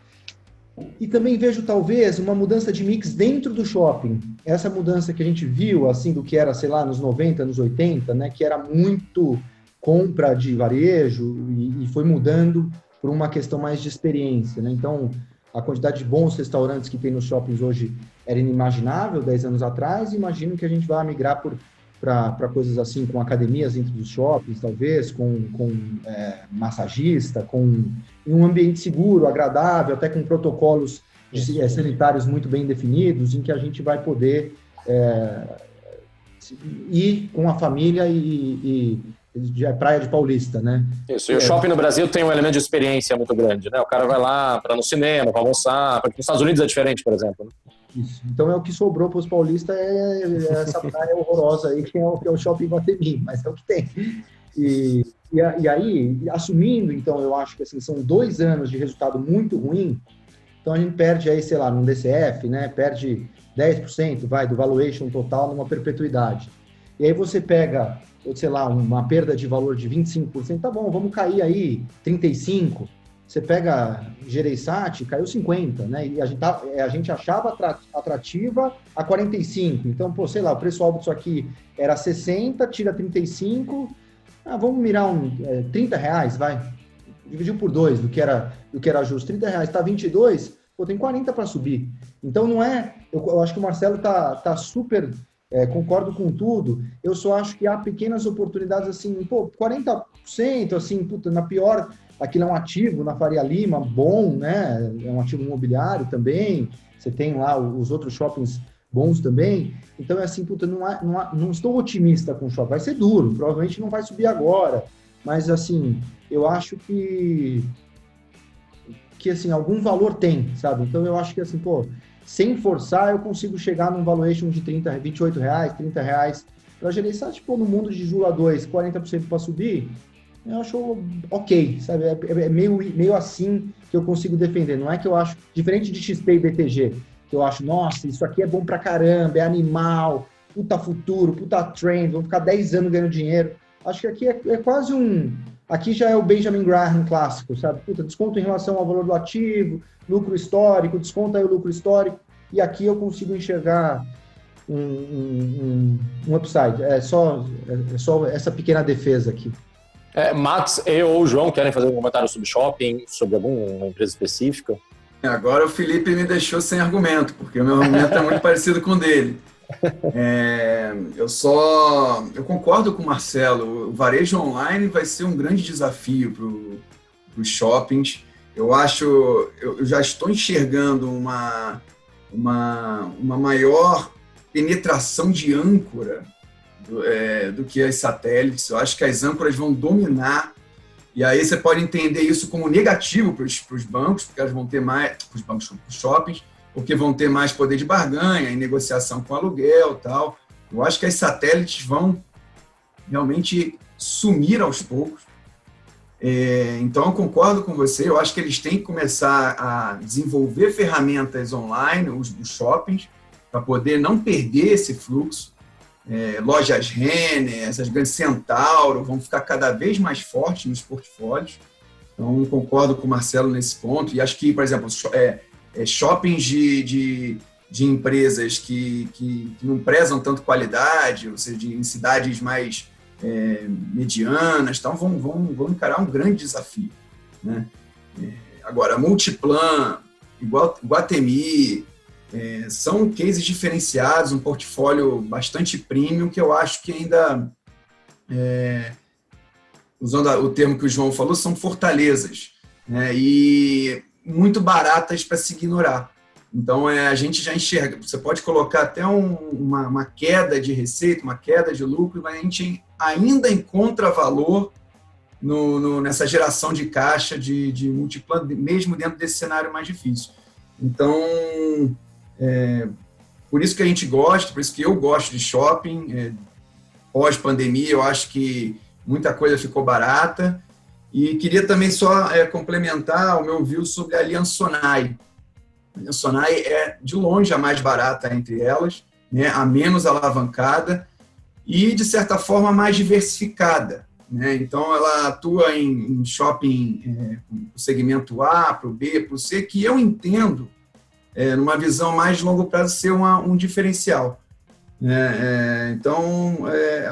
E também vejo, talvez, uma mudança de mix dentro do shopping. Essa mudança que a gente viu, assim, do que era, sei lá, nos 90, nos 80, né? Que era muito compra de varejo e foi mudando por uma questão mais de experiência, né? Então, a quantidade de bons restaurantes que tem nos shoppings hoje era inimaginável 10 anos atrás, e imagino que a gente vai migrar para coisas assim, com academias dentro dos shoppings, talvez, com massagista, em um ambiente seguro, agradável, até com protocolos sanitários muito bem definidos, em que a gente vai poder ir com a família e praia de Paulista, né? Isso, e o shopping no Brasil tem um elemento de experiência muito grande, né? O cara vai lá para no cinema, para almoçar, porque nos Estados Unidos é diferente, por exemplo. Né? Isso. Então é o que sobrou para os paulistas, essa praia horrorosa aí, que é o shopping Guatemi, mas é o que tem. E aí, assumindo, então, eu acho que assim, são 2 anos de resultado muito ruim, então a gente perde aí, sei lá, num DCF, né? Perde 10%, do valuation total numa perpetuidade. E aí você pega, sei lá, uma perda de valor de 25%, tá bom, vamos cair aí 35%. Você pega Gereissati, caiu 50%, né? E a gente achava atrativa a 45%. Então, sei lá, o preço-alvo disso aqui era 60, tira 35, vamos mirar R$30, vai. Dividiu por 2 do que era justo. R$30, tá 22, tem 40 para subir. Então, não é... Eu acho que o Marcelo tá super... concordo com tudo, eu só acho que há pequenas oportunidades, assim, 40%, assim, na pior, aquilo é um ativo na Faria Lima, bom, né, é um ativo imobiliário também, você tem lá os outros shoppings bons também, então é assim, não estou otimista com o shopping, vai ser duro, provavelmente não vai subir agora, mas assim, eu acho que assim, algum valor tem, sabe, então eu acho que assim, sem forçar, eu consigo chegar num valuation de R$28, R$30. Para Gereissati, no mundo de Juro A2, 40% para subir, eu acho ok, sabe? É meio assim que eu consigo defender. Não é que eu acho, diferente de XP e BTG, que eu acho, nossa, isso aqui é bom pra caramba, é animal, puta futuro, puta trend, vou ficar 10 anos ganhando dinheiro. Acho que aqui é quase aqui já é o Benjamin Graham clássico, sabe? Desconto em relação ao valor do ativo, lucro histórico, desconta aí o lucro histórico. e aqui eu consigo enxergar um upside. É só essa pequena defesa aqui. Max, eu ou o João querem fazer um comentário sobre shopping, sobre alguma empresa específica? Agora o Felipe me deixou sem argumento, porque o meu argumento é muito parecido com o dele. Eu concordo com o Marcelo, o varejo online vai ser um grande desafio para os shoppings. Eu já estou enxergando uma maior penetração de âncora do que as satélites. Eu acho que as âncoras vão dominar, e aí você pode entender isso como negativo para os bancos, porque elas vão ter mais, para os bancos, para os shoppings, porque vão ter mais poder de barganha em negociação com aluguel e tal. Eu acho que as satélites vão realmente sumir aos poucos. Então, eu concordo com você, eu acho que eles têm que começar a desenvolver ferramentas online, os shoppings, para poder não perder esse fluxo. Lojas Renner, essas grandes Centauro, vão ficar cada vez mais fortes nos portfólios. Então, concordo com o Marcelo nesse ponto. E acho que, por exemplo, shoppings de empresas que não prezam tanto qualidade, ou seja, em cidades mais medianas, então vão encarar um grande desafio, né? Agora, Multiplan, Iguatemi, são cases diferenciados, um portfólio bastante premium, que eu acho que ainda, usando o termo que o João falou, são fortalezas, né? E muito baratas para se ignorar. Então, a gente já enxerga, você pode colocar até uma queda de receita, uma queda de lucro, mas a gente ainda encontra valor nessa geração de caixa de Multiplan, mesmo dentro desse cenário mais difícil. Então, por isso que a gente gosta, por isso que eu gosto de shopping. Pós-pandemia, eu acho que muita coisa ficou barata. E queria também só complementar o meu view sobre a Allianz Sonae. A Allianz Sonae é, de longe, a mais barata entre elas, né, a menos alavancada e, de certa forma, mais diversificada, né? Então, ela atua em shopping o segmento A, para o B, para o C, que eu entendo, numa visão mais de longo prazo, ser um diferencial. Então,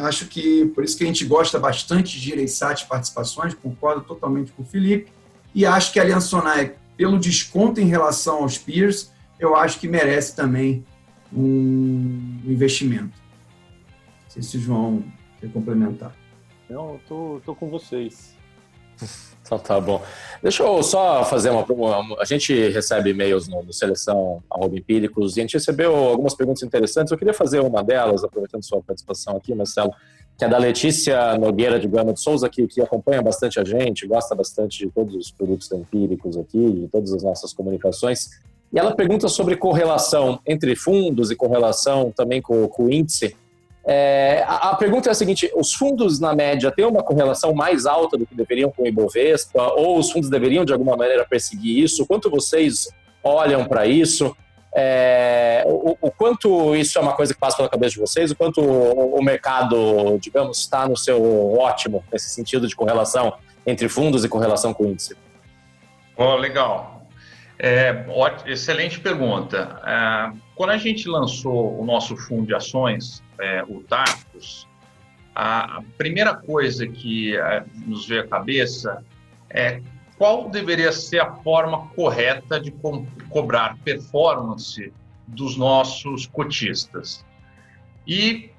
acho que por isso que a gente gosta bastante de Gereissat Participações, concordo totalmente com o Felipe, e acho que a Allianz Sonae, pelo desconto em relação aos peers, eu acho que merece também um investimento. Não sei se o João quer complementar. Não, eu tô com vocês. Então tá bom. Deixa eu só fazer a gente recebe e-mails no Seleção@Empíricos e a gente recebeu algumas perguntas interessantes. Eu queria fazer uma delas, aproveitando sua participação aqui, Marcelo, que é da Letícia Nogueira de Gama de Souza, que acompanha bastante a gente, gosta bastante de todos os produtos da Empíricos aqui, de todas as nossas comunicações. E ela pergunta sobre correlação entre fundos e correlação também com o índice. A pergunta é a seguinte: os fundos, na média, têm uma correlação mais alta do que deveriam com o Ibovespa, ou os fundos deveriam, de alguma maneira, perseguir isso? Quanto vocês olham para isso? O quanto isso é uma coisa que passa pela cabeça de vocês? O quanto o mercado, digamos, está no seu ótimo, nesse sentido de correlação entre fundos e correlação com o índice? Legal. Excelente pergunta. Quando a gente lançou o nosso fundo de ações, o Tarcos, a primeira coisa que nos veio à cabeça é qual deveria ser a forma correta de cobrar performance dos nossos cotistas. E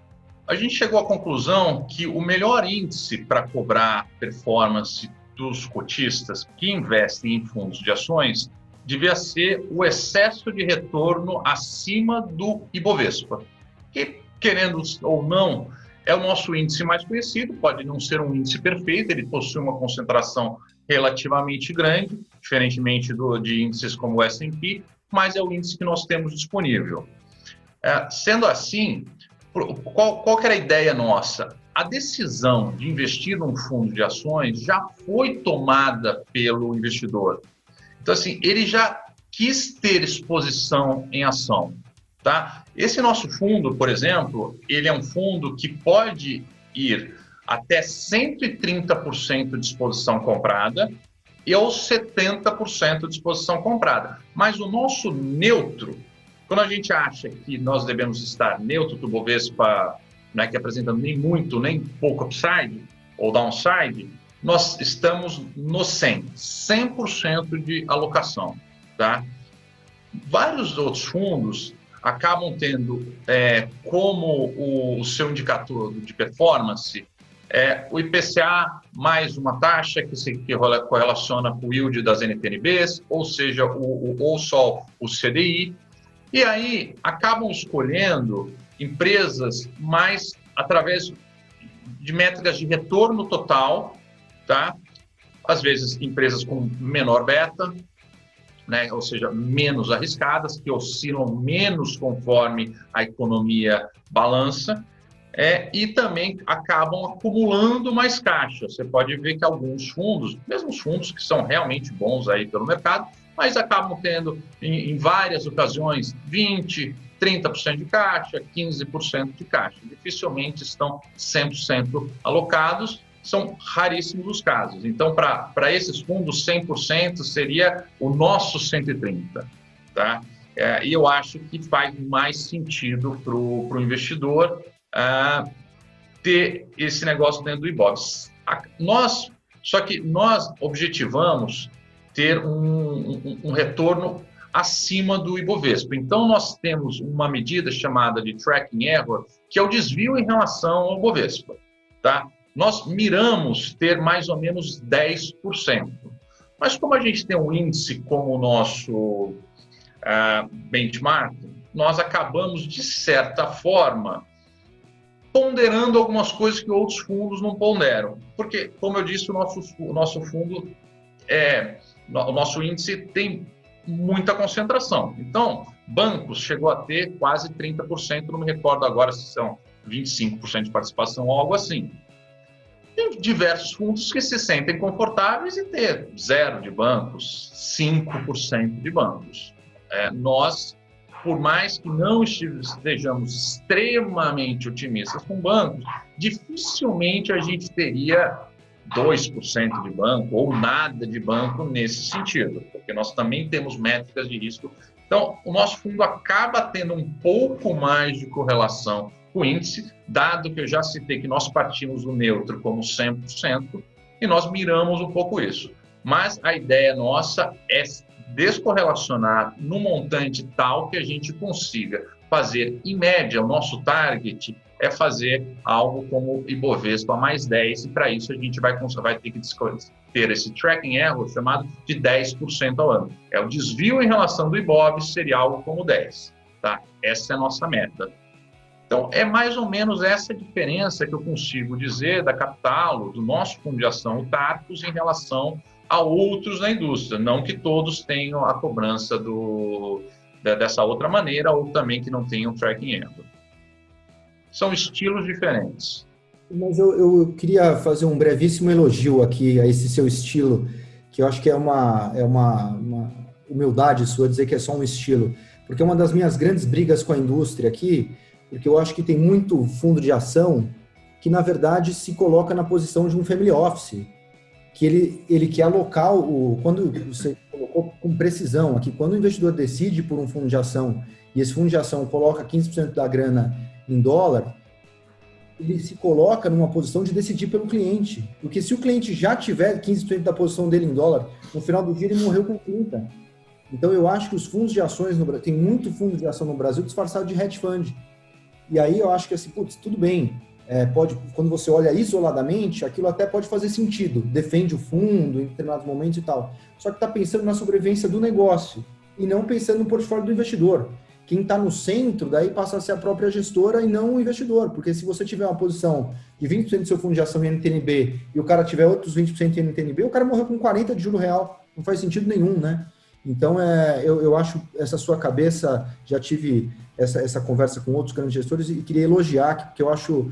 a gente chegou à conclusão que o melhor índice para cobrar performance dos cotistas que investem em fundos de ações devia ser o excesso de retorno acima do Ibovespa, que, querendo ou não, é o nosso índice mais conhecido, pode não ser um índice perfeito, ele possui uma concentração relativamente grande, diferentemente de índices como o S&P, mas é o índice que nós temos disponível. Sendo assim, qual que era a ideia nossa? A decisão de investir num fundo de ações já foi tomada pelo investidor. Então, assim, ele já quis ter exposição em ação, tá? Esse nosso fundo, por exemplo, ele é um fundo que pode ir até 130% de exposição comprada e aos 70% de exposição comprada. Mas o nosso neutro Quando a gente acha que nós devemos estar neutro do Bovespa, não é que apresentando nem muito, nem pouco upside ou downside, nós estamos no 100% de alocação, tá? Vários outros fundos acabam tendo como o seu indicador de performance o IPCA mais uma taxa que se correlaciona com o yield das NTNBs, ou seja, ou só o CDI, e aí acabam escolhendo empresas mais através de métricas de retorno total, tá? Às vezes empresas com menor beta, né? Ou seja, menos arriscadas, que oscilam menos conforme a economia balança, e também acabam acumulando mais caixa. Você pode ver que alguns fundos, mesmo os fundos que são realmente bons aí pelo mercado, mas acabam tendo em várias ocasiões 20%, 30% de caixa, 15% de caixa. Dificilmente estão 100% alocados, são raríssimos os casos. Então, para esses fundos, 100% seria o nosso 130%. Tá? E eu acho que faz mais sentido para o investidor ter esse negócio dentro do IBOVES. Só que nós objetivamos ter um retorno acima do Ibovespa. Então, nós temos uma medida chamada de tracking error, que é o desvio em relação ao Ibovespa. Tá? Nós miramos ter mais ou menos 10%. Mas como a gente tem um índice como o nosso benchmark, nós acabamos, de certa forma, ponderando algumas coisas que outros fundos não ponderam. Porque, como eu disse, o nosso fundo, o nosso índice tem muita concentração. Então, bancos chegou a ter quase 30%, não me recordo agora se são 25% de participação ou algo assim. Tem diversos fundos que se sentem confortáveis em ter 0% de bancos, 5% de bancos. Nós, por mais que não estejamos extremamente otimistas com bancos, dificilmente a gente teria 2% de banco ou nada de banco nesse sentido, porque nós também temos métricas de risco. Então, o nosso fundo acaba tendo um pouco mais de correlação com o índice, dado que eu já citei que nós partimos do neutro como 100% e nós miramos um pouco isso. Mas a ideia nossa é descorrelacionar no montante tal que a gente consiga fazer, em média, o nosso target é fazer algo como Ibovespa mais 10, e para isso a gente vai ter que ter esse tracking error chamado de 10% ao ano. O desvio em relação do Ibov seria algo como 10%. Tá? Essa é a nossa meta. Então, é mais ou menos essa diferença que eu consigo dizer da Capitalo, do nosso fundo de ação, o Tarcos, em relação a outros na indústria. Não que todos tenham a cobrança dessa outra maneira, ou também que não tenham tracking error. São estilos diferentes. Mas eu queria fazer um brevíssimo elogio aqui a esse seu estilo, que eu acho que é uma humildade sua dizer que é só um estilo, porque uma das minhas grandes brigas com a indústria aqui, porque eu acho que tem muito fundo de ação que, na verdade, se coloca na posição de um family office, que ele quer alocar quando você colocou com precisão aqui, quando o investidor decide por um fundo de ação e esse fundo de ação coloca 15% da grana em dólar, ele se coloca numa posição de decidir pelo cliente, porque se o cliente já tiver 15% da posição dele em dólar, no final do dia ele morreu com 30%. Então eu acho que os fundos de ações no Brasil, tem muito fundo de ação no Brasil disfarçado de hedge fund, e aí eu acho que assim, tudo bem, quando você olha isoladamente, aquilo até pode fazer sentido, defende o fundo em determinados momentos e tal, só que está pensando na sobrevivência do negócio e não pensando no portfólio do investidor. Quem está no centro, daí passa a ser a própria gestora e não o investidor, porque se você tiver uma posição de 20% do seu fundo de ação em NTNB e o cara tiver outros 20% em NTNB, o cara morreu com 40% de juro real, não faz sentido nenhum, né? Então, eu acho essa sua cabeça, já tive essa conversa com outros grandes gestores e queria elogiar, porque eu acho,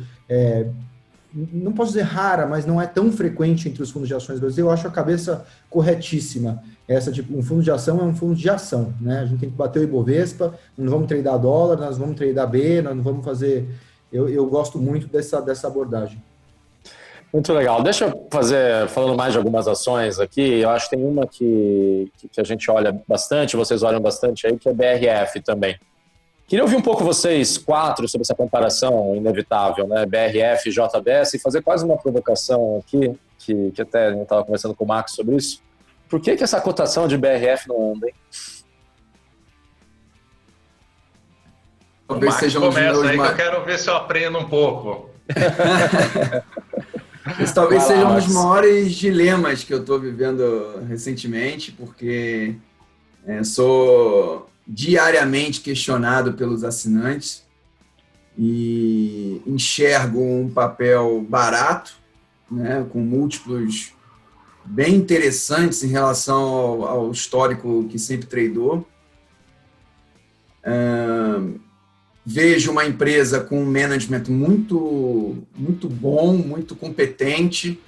não posso dizer rara, mas não é tão frequente entre os fundos de ações brasileiros, eu acho a cabeça corretíssima. Um fundo de ação é um fundo de ação, né? A gente tem que bater o Ibovespa, não vamos tradar dólar, nós vamos tradar B, nós não vamos fazer... Eu gosto muito dessa abordagem. Muito legal. Deixa eu falando mais de algumas ações aqui, eu acho que tem uma que a gente olha bastante, vocês olham bastante aí, que é BRF também. Queria ouvir um pouco vocês quatro sobre essa comparação inevitável, né? BRF e JBS, e fazer quase uma provocação aqui, que até a gente estava conversando com o Max sobre isso. Por que essa cotação de BRF não anda, hein? Talvez seja um começa aí que eu quero ver se eu aprendo um pouco. Esse talvez seja um dos maiores dilemas que eu estou vivendo recentemente, porque sou diariamente questionado pelos assinantes e enxergo um papel barato, né, com múltiplos bem interessantes em relação ao histórico que sempre tradou. Vejo uma empresa com um management muito bom, muito competente,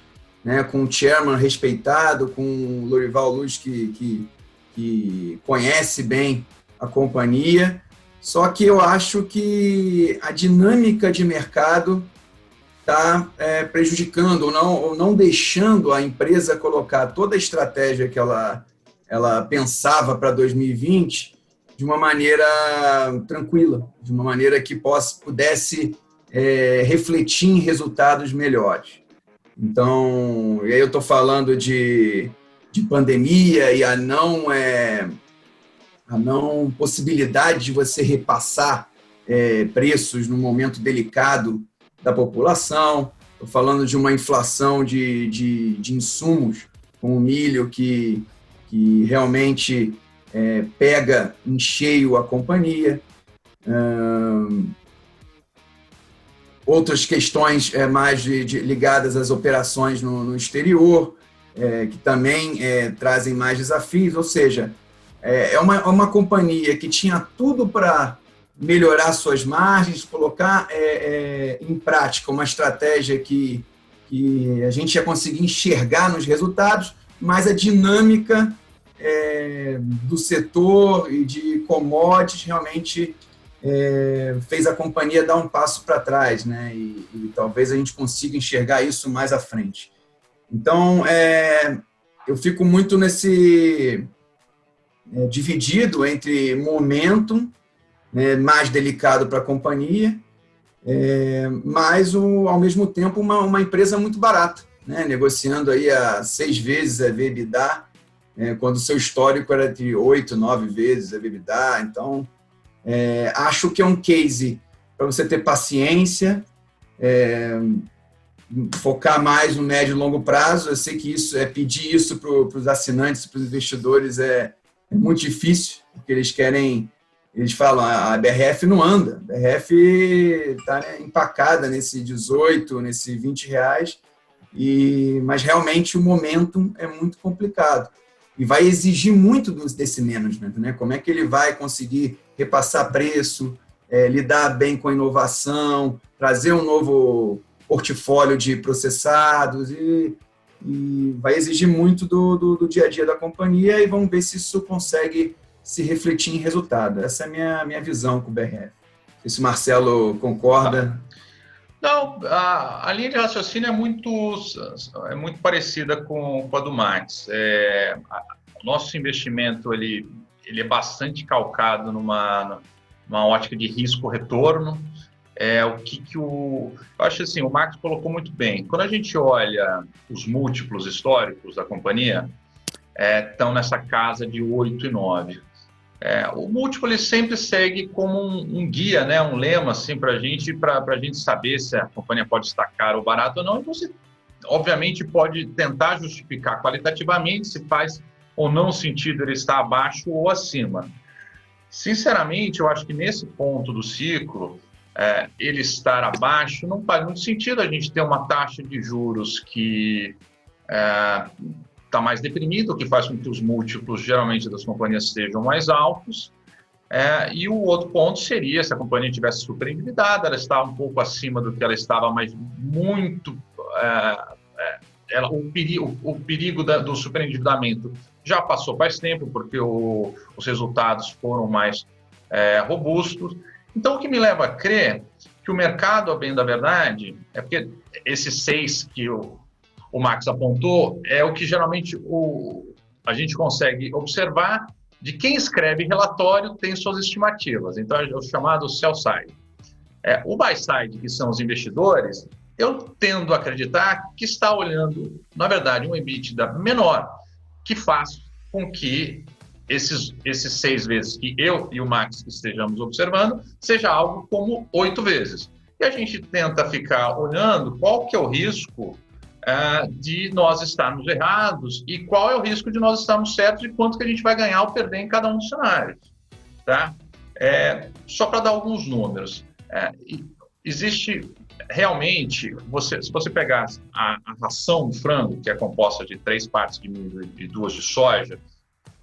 né, com um chairman respeitado, com o Lorival Luz que conhece bem a companhia. Só que eu acho que a dinâmica de mercado está prejudicando ou não deixando a empresa colocar toda a estratégia que ela pensava para 2020 de uma maneira tranquila, de uma maneira que pudesse refletir em resultados melhores. Então, e aí eu estou falando de pandemia e a não possibilidade de você repassar preços num momento delicado da população. Estou falando de uma inflação de insumos, como o milho, que realmente pega em cheio a companhia. Outras questões mais ligadas às operações no exterior, que também trazem mais desafios. Ou seja, é uma companhia que tinha tudo para melhorar suas margens, colocar em prática uma estratégia que a gente ia conseguir enxergar nos resultados, mas a dinâmica do setor e de commodities realmente fez a companhia dar um passo para trás, né? E talvez a gente consiga enxergar isso mais à frente. Então, eu fico muito dividido entre momentum, mais delicado para a companhia, mas ao mesmo tempo uma empresa muito barata, né? Negociando aí a 6 vezes a EBITDA, quando o seu histórico era de 8, 9 vezes a EBITDA. Então, acho que é um case para você ter paciência, focar mais no médio e longo prazo. Eu sei que pedir isso para os assinantes, para os investidores é muito difícil, porque eles falam, a BRF não anda, a BRF está empacada nesse 18, nesse 20 reais, mas realmente o momentum é muito complicado e vai exigir muito desse management, né? Como é que ele vai conseguir repassar preço, lidar bem com a inovação, trazer um novo portfólio de processados e vai exigir muito do dia a dia da companhia, e vamos ver se isso consegue se refletir em resultado. Essa é a minha visão com o BRF. Não sei se o Marcelo concorda. Não, a linha de raciocínio é muito parecida com a do Max. O nosso investimento ele é bastante calcado numa ótica de risco-retorno. Eu acho assim, o Max colocou muito bem. Quando a gente olha os múltiplos históricos da companhia, estão nessa casa de 8 e 9. O múltiplo ele sempre segue como um guia, né, um lema assim, para a gente saber se a companhia pode estar cara ou barata ou não. E você, obviamente, pode tentar justificar qualitativamente se faz ou não sentido ele estar abaixo ou acima. Sinceramente, eu acho que nesse ponto do ciclo, ele estar abaixo não faz muito sentido. A gente ter uma taxa de juros que está mais deprimido, o que faz com que os múltiplos, geralmente, das companhias sejam mais altos. E o outro ponto seria, se a companhia estivesse super endividada, ela está um pouco acima do que ela estava, mas muito... o perigo do superendividamento já passou faz tempo, porque os resultados foram mais robustos. Então, o que me leva a crer que o mercado, a bem da verdade, porque esses 6 que o Max apontou é o que geralmente a gente consegue observar de quem escreve relatório tem suas estimativas, então é o chamado sell side. O buy side, que são os investidores, eu tendo a acreditar que está olhando, na verdade, um EBITDA menor, que faz com que esses 6 vezes que eu e o Max estejamos observando, seja algo como 8 vezes. E a gente tenta ficar olhando qual que é o risco de nós estarmos errados e qual é o risco de nós estarmos certos e quanto que a gente vai ganhar ou perder em cada um dos cenários. Tá? Só para dar alguns números. Existe realmente, se você pegar a ração do frango, que é composta de 3 partes de milho e 2 de soja,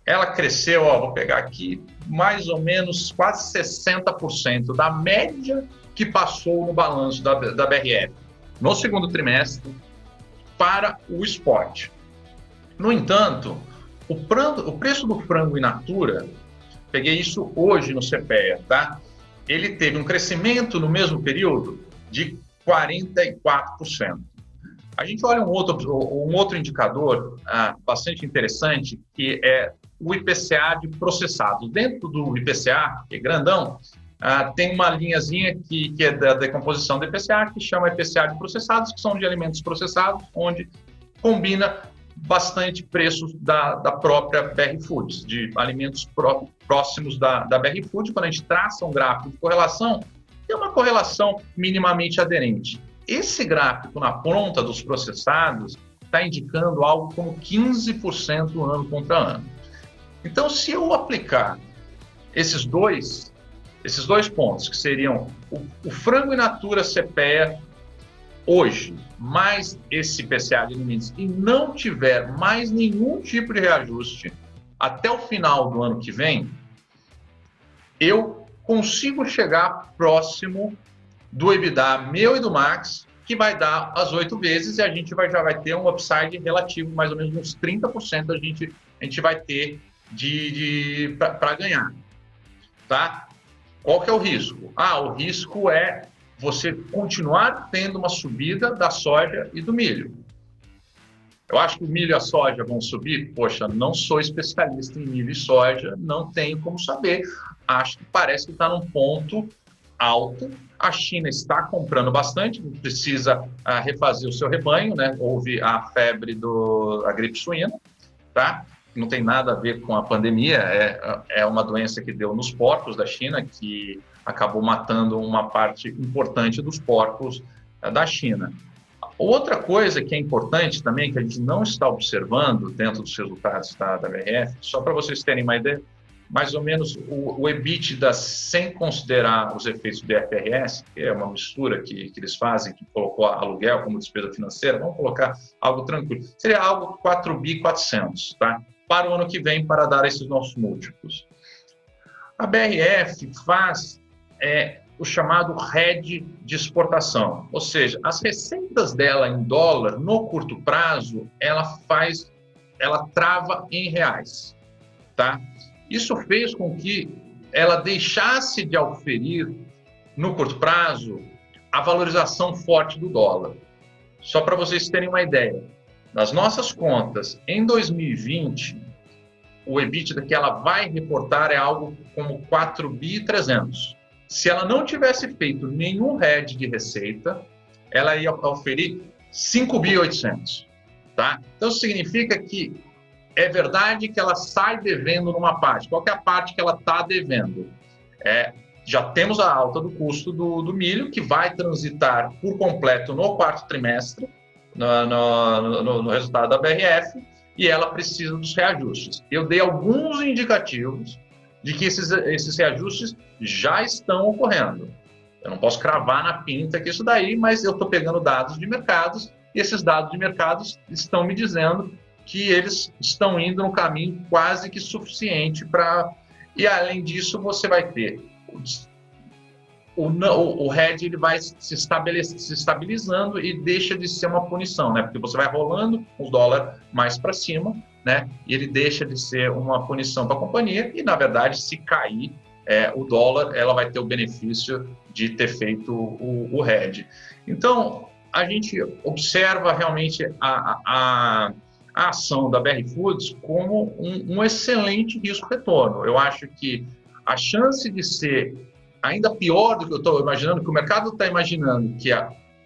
ela cresceu, vou pegar aqui, mais ou menos quase 60% da média que passou no balanço da BRF no segundo trimestre para o spot. No entanto, o preço do frango in natura, peguei isso hoje no CPEA, tá? Ele teve um crescimento no mesmo período de 44%. A gente olha um outro indicador bastante interessante, que é o IPCA de processados. Dentro do IPCA, que é grandão, tem uma linhazinha que é da decomposição do IPCA, que chama IPCA de processados, que são de alimentos processados, onde combina bastante preços da própria BR Foods, de alimentos próximos da BR Foods. Quando a gente traça um gráfico de correlação, tem uma correlação minimamente aderente. Esse gráfico na ponta dos processados está indicando algo como 15% ano contra ano. Então, se eu aplicar esses dois pontos, que seriam o frango in natura CPEA hoje, mais esse IPCA de limites, e não tiver mais nenhum tipo de reajuste até o final do ano que vem, eu consigo chegar próximo do EBITDA meu e do Max, que vai dar as 8 vezes, e a gente já vai ter um upside relativo, mais ou menos uns 30% a gente vai ter para ganhar. Tá? Qual que é o risco? O risco é você continuar tendo uma subida da soja e do milho. Eu acho que o milho e a soja vão subir? Poxa, não sou especialista em milho e soja, não tenho como saber. Acho que parece que está num ponto alto. A China está comprando bastante, precisa refazer o seu rebanho, né? Houve a febre da gripe suína, tá? Não tem nada a ver com a pandemia, é uma doença que deu nos porcos da China, que acabou matando uma parte importante dos porcos da China. Outra coisa que é importante também, que a gente não está observando dentro dos resultados da BRF, só para vocês terem uma ideia, mais ou menos o EBITDA, sem considerar os efeitos do IFRS, que é uma mistura que eles fazem, que colocou aluguel como despesa financeira, vamos colocar algo tranquilo, seria algo 4.400, tá? Para o ano que vem, para dar esses nossos múltiplos. A BRF faz o chamado hedge de exportação, ou seja, as receitas dela em dólar, no curto prazo, ela trava em reais, tá? Isso fez com que ela deixasse de auferir, no curto prazo, a valorização forte do dólar. Só para vocês terem uma ideia, nas nossas contas, em 2020, o EBITDA que ela vai reportar é algo como 4.300. Se ela não tivesse feito nenhum hedge de receita, ela ia oferir 5.800. Tá? Então, significa que é verdade que ela sai devendo numa parte. Qual que é a parte que ela está devendo? Já temos a alta do custo do milho, que vai transitar por completo no quarto trimestre, no resultado da BRF, e ela precisa dos reajustes. Eu dei alguns indicativos de que esses reajustes já estão ocorrendo. Eu não posso cravar na pinta que isso daí, mas eu estou pegando dados de mercados, e esses dados de mercados estão me dizendo que eles estão indo no caminho quase que suficiente para... E, além disso, você vai ter... O hedge ele vai se estabilizando e deixa de ser uma punição, né? Porque você vai rolando o dólar mais para cima, né? E ele deixa de ser uma punição para a companhia e, na verdade, se cair o dólar, ela vai ter o benefício de ter feito o hedge. Então, a gente observa realmente a a ação da BR Foods como um excelente risco-retorno. Eu acho que a chance de ser ainda pior do que eu estou imaginando, que o mercado está imaginando, que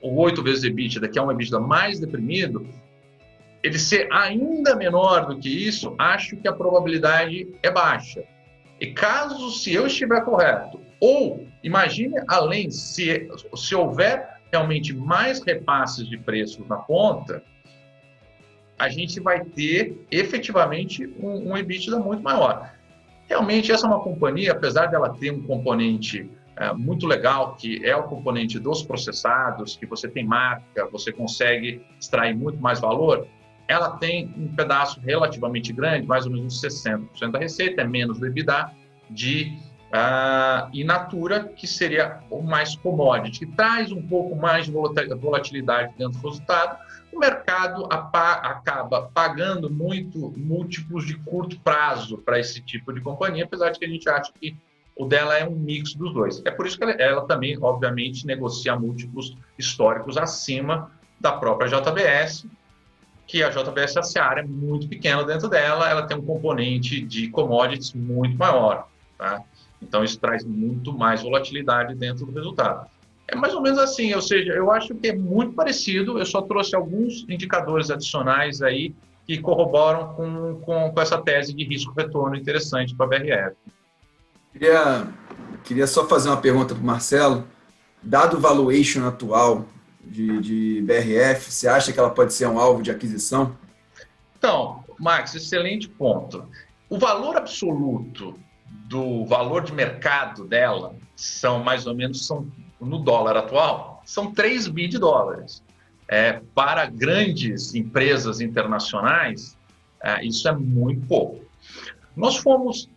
o 8 vezes EBITDA, que é um EBITDA mais deprimido, ele ser ainda menor do que isso, acho que a probabilidade é baixa. E caso, se eu estiver correto, ou imagine além, se houver realmente mais repasses de preços na ponta, a gente vai ter efetivamente um EBITDA muito maior. Realmente, essa é uma companhia, apesar dela ter um componente muito legal, que é o componente dos processados, que você tem marca, você consegue extrair muito mais valor, ela tem um pedaço relativamente grande, mais ou menos uns 60% da receita, é menos do EBITDA, de in natura, que seria o mais commodity, que traz um pouco mais de volatilidade dentro do resultado. O mercado acaba pagando muito múltiplos de curto prazo para esse tipo de companhia, apesar de que a gente acha que o dela é um mix dos dois. É por isso que ela também, obviamente, negocia múltiplos históricos acima da própria JBS, que a JBS, a seara é muito pequena dentro dela, ela tem um componente de commodities muito maior, tá? Então, isso traz muito mais volatilidade dentro do resultado. É mais ou menos assim, ou seja, eu acho que é muito parecido, eu só trouxe alguns indicadores adicionais aí que corroboram com essa tese de risco-retorno interessante para a BRF. Queria só fazer uma pergunta para o Marcelo. Dado o valuation atual de BRF, você acha que ela pode ser um alvo de aquisição? Então, Max, excelente ponto. O valor absoluto do valor de mercado dela são mais ou menos, no dólar atual, são 3 bi de dólares. Para grandes empresas internacionais, isso é muito pouco. Nós fomos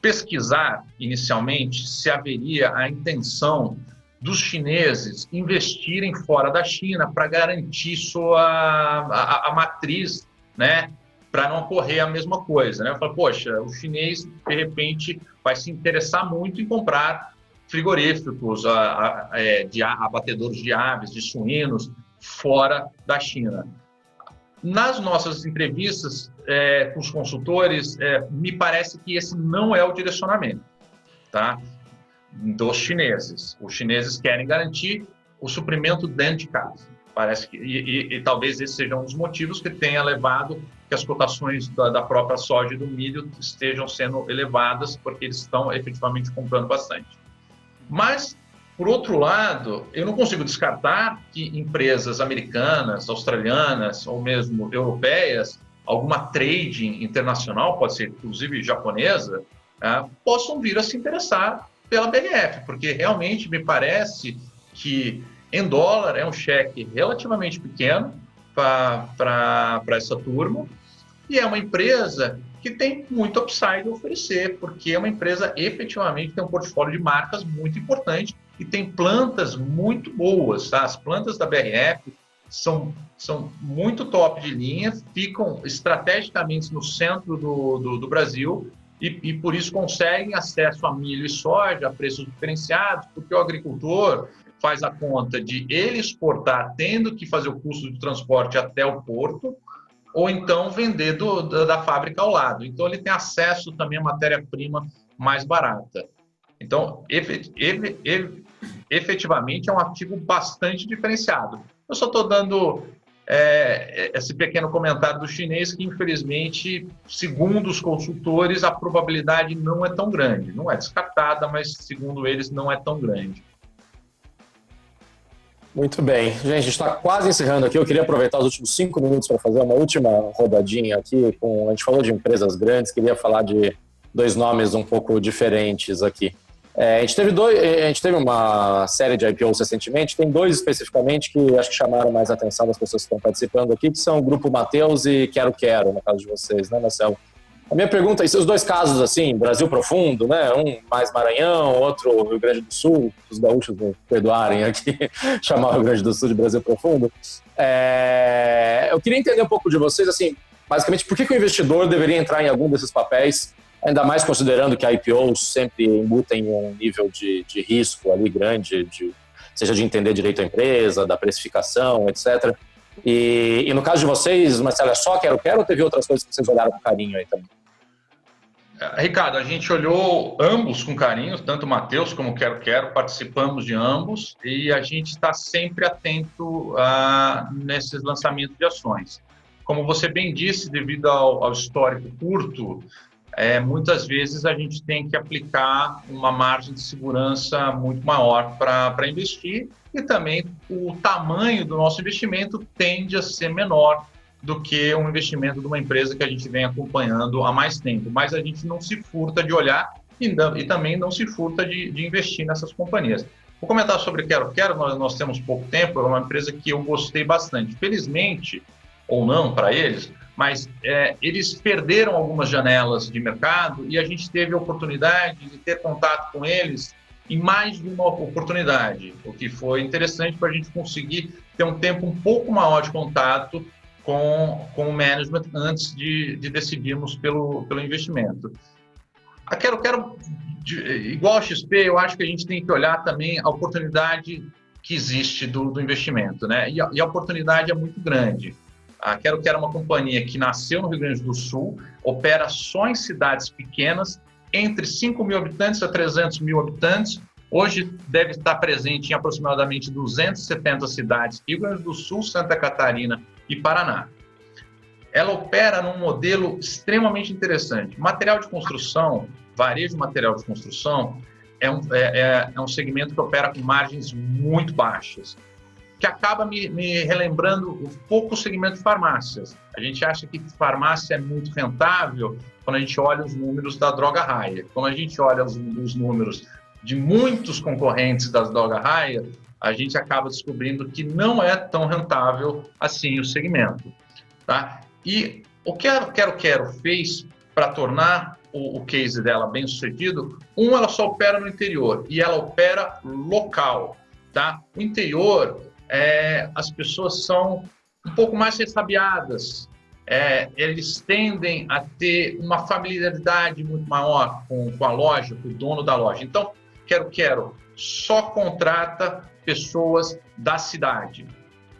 pesquisar inicialmente se haveria a intenção dos chineses investirem fora da China para garantir a matriz, né, para não ocorrer a mesma coisa, né? Eu falo, poxa, o chinês, de repente, vai se interessar muito em comprar frigoríficos, de abatedouros de aves, de suínos, fora da China. Nas nossas entrevistas com os consultores, me parece que esse não é o direcionamento, tá? Dos chineses. Os chineses querem garantir o suprimento dentro de casa. Parece que, e talvez esse seja um dos motivos que tenha levado que as cotações da própria soja e do milho estejam sendo elevadas, porque eles estão efetivamente comprando bastante. Mas, por outro lado, eu não consigo descartar que empresas americanas, australianas ou mesmo europeias, alguma trading internacional, pode ser inclusive japonesa, possam vir a se interessar pela BRF, porque realmente me parece que em dólar é um cheque relativamente pequeno para essa turma e é uma empresa que tem muito upside a oferecer, porque é uma empresa efetivamente tem um portfólio de marcas muito importante e tem plantas muito boas, tá? As plantas da BRF são muito top de linha, ficam estrategicamente no centro do Brasil e por isso conseguem acesso a milho e soja a preços diferenciados, porque o agricultor faz a conta de ele exportar tendo que fazer o custo de transporte até o porto, ou então vender da fábrica ao lado. Então, ele tem acesso também à matéria-prima mais barata. Então, efetivamente, é um ativo bastante diferenciado. Eu só estou dando esse pequeno comentário do chinês que, infelizmente, segundo os consultores, a probabilidade não é tão grande. Não é descartada, mas, segundo eles, não é tão grande. Muito bem. Gente, a gente está quase encerrando aqui. Eu queria aproveitar os últimos 5 minutos para fazer uma última rodadinha aqui. A gente falou de empresas grandes, queria falar de 2 nomes um pouco diferentes aqui. A gente teve uma série de IPOs recentemente, tem 2 especificamente que acho que chamaram mais a atenção das pessoas que estão participando aqui, que são o Grupo Mateus e Quero, no caso de vocês, né, Marcelo? A minha pergunta é, os 2 casos, assim, Brasil profundo, né? Um mais Maranhão, outro Rio Grande do Sul, os gaúchos me perdoarem aqui, chamar o Rio Grande do Sul de Brasil profundo. Eu queria entender um pouco de vocês, assim, basicamente, por que o investidor deveria entrar em algum desses papéis, ainda mais considerando que a IPOs sempre embutem um nível de risco ali grande, seja de entender direito à empresa, da precificação, etc. E no caso de vocês, Marcelo, é só Quero Quero ou teve outras coisas que vocês olharam com carinho aí também? Ricardo, a gente olhou ambos com carinho, tanto o Matheus como o Quero Quero, participamos de ambos e a gente está sempre atento nesses lançamentos de ações. Como você bem disse, devido ao histórico curto, muitas vezes a gente tem que aplicar uma margem de segurança muito maior para investir e também o tamanho do nosso investimento tende a ser menor do que um investimento de uma empresa que a gente vem acompanhando há mais tempo. Mas a gente não se furta de olhar e também não se furta de investir nessas companhias. Vou comentar sobre Quero Quero, nós temos pouco tempo, é uma empresa que eu gostei bastante. Felizmente, ou não para eles, mas eles perderam algumas janelas de mercado e a gente teve a oportunidade de ter contato com eles em mais de uma oportunidade, o que foi interessante para a gente conseguir ter um tempo um pouco maior de contato com o management antes de decidirmos pelo investimento. A Quero Quero, igual a XP, eu acho que a gente tem que olhar também a oportunidade que existe do investimento, né? E a oportunidade é muito grande. A Quero Quero é uma companhia que nasceu no Rio Grande do Sul, opera só em cidades pequenas, entre 5 mil habitantes a 300 mil habitantes. Hoje deve estar presente em aproximadamente 270 cidades, Rio Grande do Sul, Santa Catarina e Paraná. Ela opera num modelo extremamente interessante. Material de construção, varejo de material de construção, é um segmento que opera com margens muito baixas, que acaba me relembrando um pouco o segmento de farmácias. A gente acha que farmácia é muito rentável quando a gente olha os números da Droga Raia. Quando a gente olha os números de muitos concorrentes das Droga Raia, a gente acaba descobrindo que não é tão rentável assim o segmento. Tá? E o que a Quero Quero fez para tornar o case dela bem sucedido, ela só opera no interior e ela opera local. Tá? O interior, as pessoas são um pouco mais ressabiadas, eles tendem a ter uma familiaridade muito maior com a loja, com o dono da loja. Então, Quero Quero só contrata pessoas da cidade.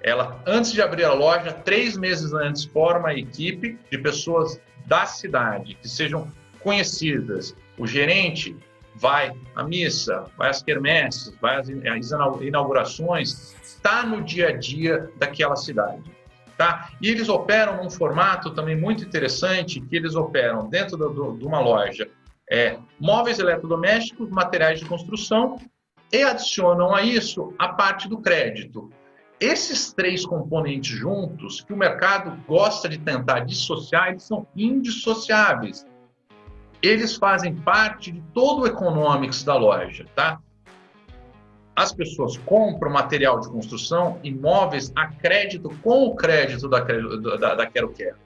Ela, antes de abrir a loja, 3 meses antes, forma a equipe de pessoas da cidade, que sejam conhecidas. O gerente vai à missa, vai às quermesses, vai às inaugurações, está no dia a dia daquela cidade. Tá? E eles operam num formato também muito interessante, que eles operam dentro de uma loja móveis eletrodomésticos, materiais de construção e adicionam a isso a parte do crédito. Esses 3 componentes juntos, que o mercado gosta de tentar dissociar, eles são indissociáveis. Eles fazem parte de todo o economics da loja. Tá? As pessoas compram material de construção, imóveis a crédito com o crédito da Quero Quero.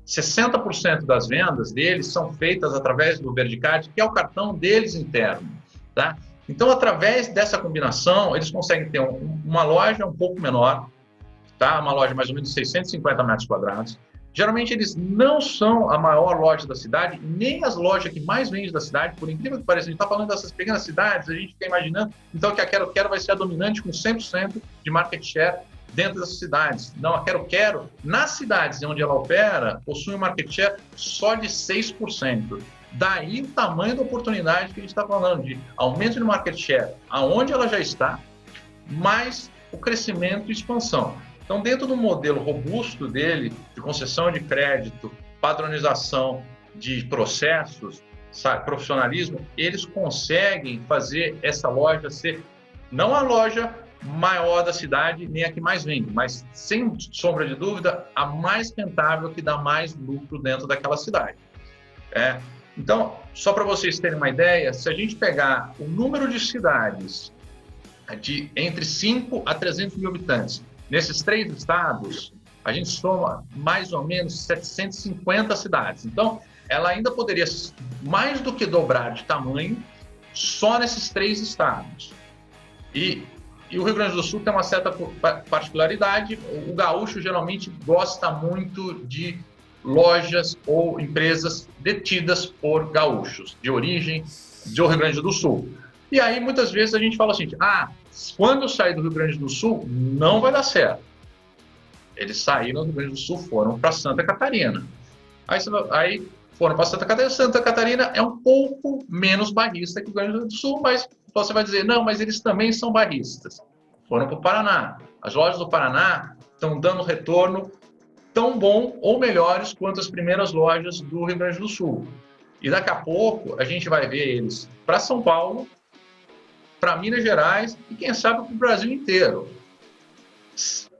60% das vendas deles são feitas através do Verdicard, que é o cartão deles interno. Tá? Então, através dessa combinação, eles conseguem ter uma loja um pouco menor, tá? Uma loja mais ou menos de 650 metros quadrados. Geralmente, eles não são a maior loja da cidade, nem as lojas que mais vendem da cidade. Por incrível que pareça, a gente está falando dessas pequenas cidades, a gente fica imaginando então que a Quero Quero vai ser a dominante com 100% de market share dentro dessas cidades. Não, a Quero Quero, nas cidades onde ela opera, possui um market share só de 6%. Daí o tamanho da oportunidade que a gente está falando, de aumento de market share, aonde ela já está, mais o crescimento e expansão. Então, dentro do modelo robusto dele, de concessão de crédito, padronização de processos, profissionalismo, eles conseguem fazer essa loja ser não a loja maior da cidade, nem a que mais vende, mas, sem sombra de dúvida, a mais rentável, que dá mais lucro dentro daquela cidade. Então, só para vocês terem uma ideia, se a gente pegar o número de cidades de entre 5 a 300 mil habitantes, nesses 3 estados, a gente soma mais ou menos 750 cidades. Então, ela ainda poderia mais do que dobrar de tamanho só nesses 3 estados. E o Rio Grande do Sul tem uma certa particularidade, o gaúcho geralmente gosta muito de lojas ou empresas detidas por gaúchos, de origem do Rio Grande do Sul. E aí, muitas vezes, a gente fala assim, quando eu sair do Rio Grande do Sul, não vai dar certo. Eles saíram do Rio Grande do Sul, foram para Santa Catarina. Aí foram para Santa Catarina. Santa Catarina é um pouco menos barrista que o Rio Grande do Sul, mas você vai dizer, não, mas eles também são barristas. Foram para o Paraná. As lojas do Paraná estão dando retorno tão bom ou melhores quanto as primeiras lojas do Rio Grande do Sul. E daqui a pouco a gente vai ver eles para São Paulo, para Minas Gerais e quem sabe para o Brasil inteiro.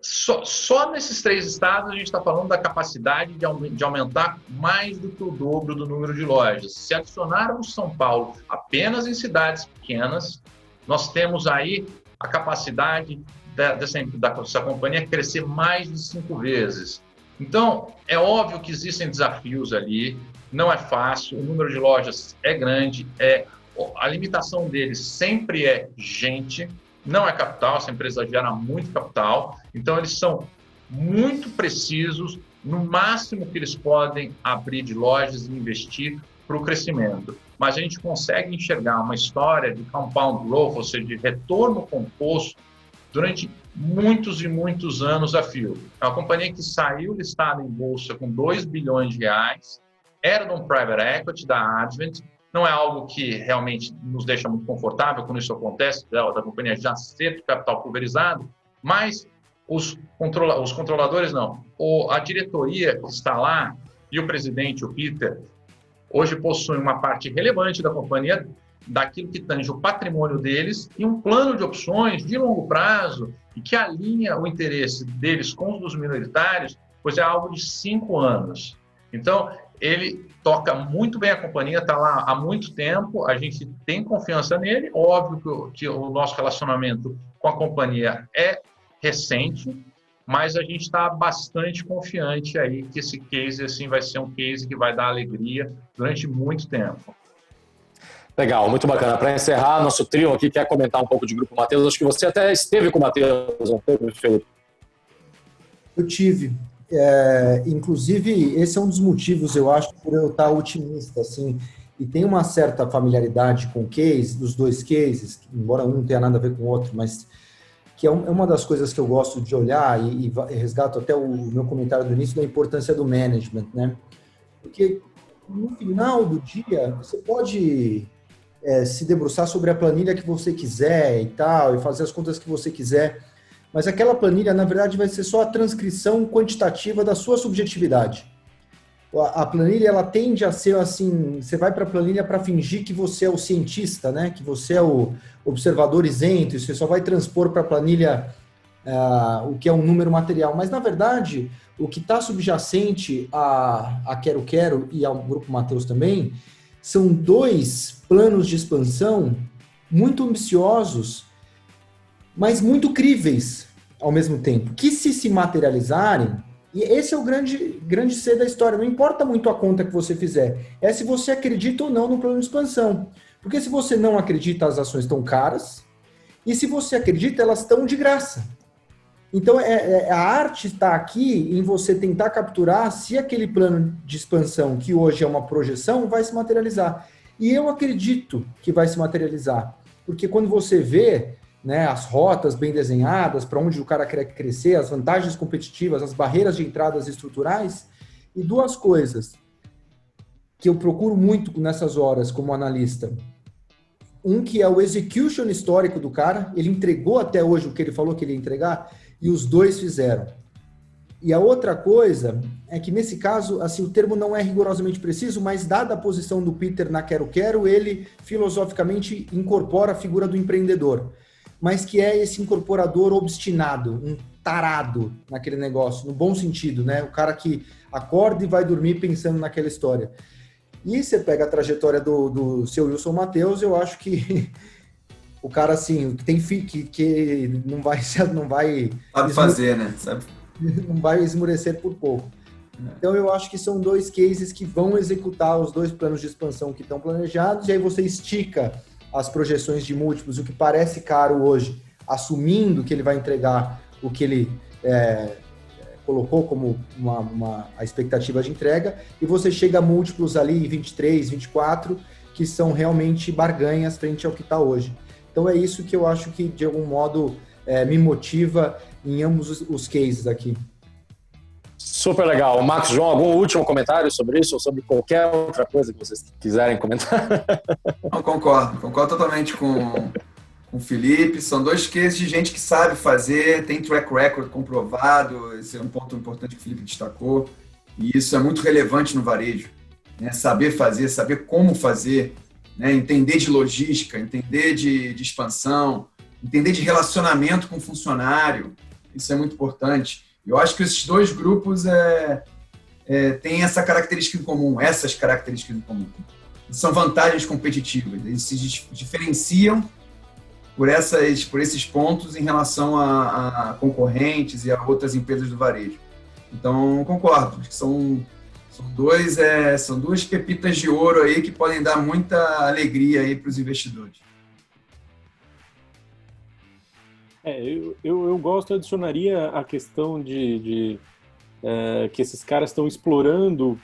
Só nesses 3 estados a gente está falando da capacidade de aumentar mais do que o dobro do número de lojas. Se adicionarmos São Paulo apenas em cidades pequenas, nós temos aí a capacidade dessa companhia crescer mais de 5 vezes. Então, é óbvio que existem desafios ali, não é fácil, o número de lojas é grande, a limitação deles sempre é gente, não é capital, essa empresa gera muito capital, então eles são muito precisos no máximo que eles podem abrir de lojas e investir para o crescimento. Mas a gente consegue enxergar uma história de compound growth, ou seja, de retorno composto, durante muitos e muitos anos a fio. É uma companhia que saiu listada em bolsa com 2 bilhões de reais, era de um private equity da Advent, não é algo que realmente nos deixa muito confortável quando isso acontece, da companhia já ser de capital pulverizado, mas os controladores não. A diretoria que está lá e o presidente, o Peter, hoje possuem uma parte relevante da companhia, daquilo que tange o patrimônio deles e um plano de opções de longo prazo e que alinha o interesse deles com os dos minoritários, pois é algo de 5 anos. Então, ele toca muito bem a companhia, está lá há muito tempo, a gente tem confiança nele, óbvio que o nosso relacionamento com a companhia é recente, mas a gente está bastante confiante aí que esse case assim, vai ser um case que vai dar alegria durante muito tempo. Legal, muito bacana. Para encerrar, nosso trio aqui quer comentar um pouco de Grupo Mateus. Acho que você até esteve com o Mateus um pouco, Felipe. Eu tive. Inclusive, esse é um dos motivos, eu acho, por eu estar otimista, assim, e tem uma certa familiaridade com o case, dos 2 cases, embora um não tenha nada a ver com o outro, mas que é uma das coisas que eu gosto de olhar e resgato até o meu comentário do início da importância do management, né? Porque no final do dia, você pode se debruçar sobre a planilha que você quiser e tal, e fazer as contas que você quiser, mas aquela planilha, na verdade, vai ser só a transcrição quantitativa da sua subjetividade. A planilha, ela tende a ser assim, você vai para a planilha para fingir que você é o cientista, né? Que você é o observador isento, e você só vai transpor para a planilha o que é um número material. Mas, na verdade, o que está subjacente a Quero Quero e ao Grupo Mateus também, são 2 planos de expansão muito ambiciosos, mas muito críveis ao mesmo tempo, que se materializarem, e esse é o grande C da história, não importa muito a conta que você fizer, é se você acredita ou não no plano de expansão, porque se você não acredita, as ações estão caras, e se você acredita, elas estão de graça. Então, a arte está aqui em você tentar capturar se aquele plano de expansão, que hoje é uma projeção, vai se materializar. E eu acredito que vai se materializar, porque quando você vê, né, as rotas bem desenhadas, para onde o cara quer crescer, as vantagens competitivas, as barreiras de entradas estruturais, e 2 coisas que eu procuro muito nessas horas como analista. Um que é o execution histórico do cara, ele entregou até hoje o que ele falou que ele ia entregar, e os 2 fizeram. E a outra coisa é que, nesse caso, assim, o termo não é rigorosamente preciso, mas dada a posição do Peter na Quero Quero, ele filosoficamente incorpora a figura do empreendedor, mas que é esse incorporador obstinado, um tarado naquele negócio, no bom sentido, né? O cara que acorda e vai dormir pensando naquela história. E você pega a trajetória do seu Wilson Mateus, eu acho que o cara, assim, que não vai sabe fazer, né? Não vai esmurecer por pouco. Então, eu acho que são 2 cases que vão executar os 2 planos de expansão que estão planejados, e aí você estica as projeções de múltiplos, o que parece caro hoje, assumindo que ele vai entregar o que ele colocou como a expectativa de entrega, e você chega a múltiplos ali 23, 24, que são realmente barganhas frente ao que está hoje. Então é isso que eu acho que, de algum modo, me motiva em ambos os cases aqui. Super legal. Max, João, algum último comentário sobre isso ou sobre qualquer outra coisa que vocês quiserem comentar? Não, concordo totalmente com o Felipe. São 2 cases de gente que sabe fazer, tem track record comprovado. Esse é um ponto importante que o Felipe destacou. E isso é muito relevante no varejo, né? Saber fazer, saber como fazer, né? Entender de logística, entender de expansão, entender de relacionamento com o funcionário. Isso é muito importante. Eu acho que esses 2 grupos têm essas características em comum. São vantagens competitivas. Eles se diferenciam por esses pontos em relação a concorrentes e a outras empresas do varejo. Então, concordo. São 2 pepitas de ouro aí que podem dar muita alegria aí para os investidores. Eu gosto, adicionaria a questão de que esses caras estão explorando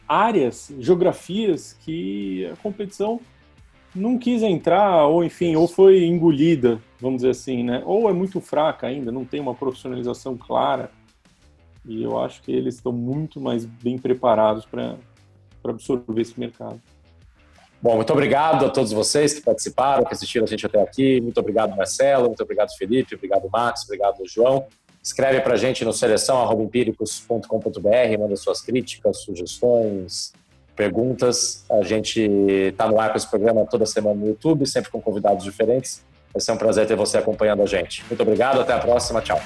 áreas, geografias que a competição não quis entrar, ou enfim, ou foi engolida, vamos dizer assim, né? Ou é muito fraca ainda, não tem uma profissionalização clara. E eu acho que eles estão muito mais bem preparados para absorver esse mercado. Bom, muito obrigado a todos vocês que participaram, que assistiram a gente até aqui. Muito obrigado, Marcelo. Muito obrigado, Felipe. Obrigado, Max. Obrigado, João. Escreve para a gente no seleção@empíricos.com.br, manda suas críticas, sugestões, perguntas. A gente está no ar com esse programa toda semana no YouTube, sempre com convidados diferentes. Vai ser um prazer ter você acompanhando a gente. Muito obrigado, até a próxima. Tchau.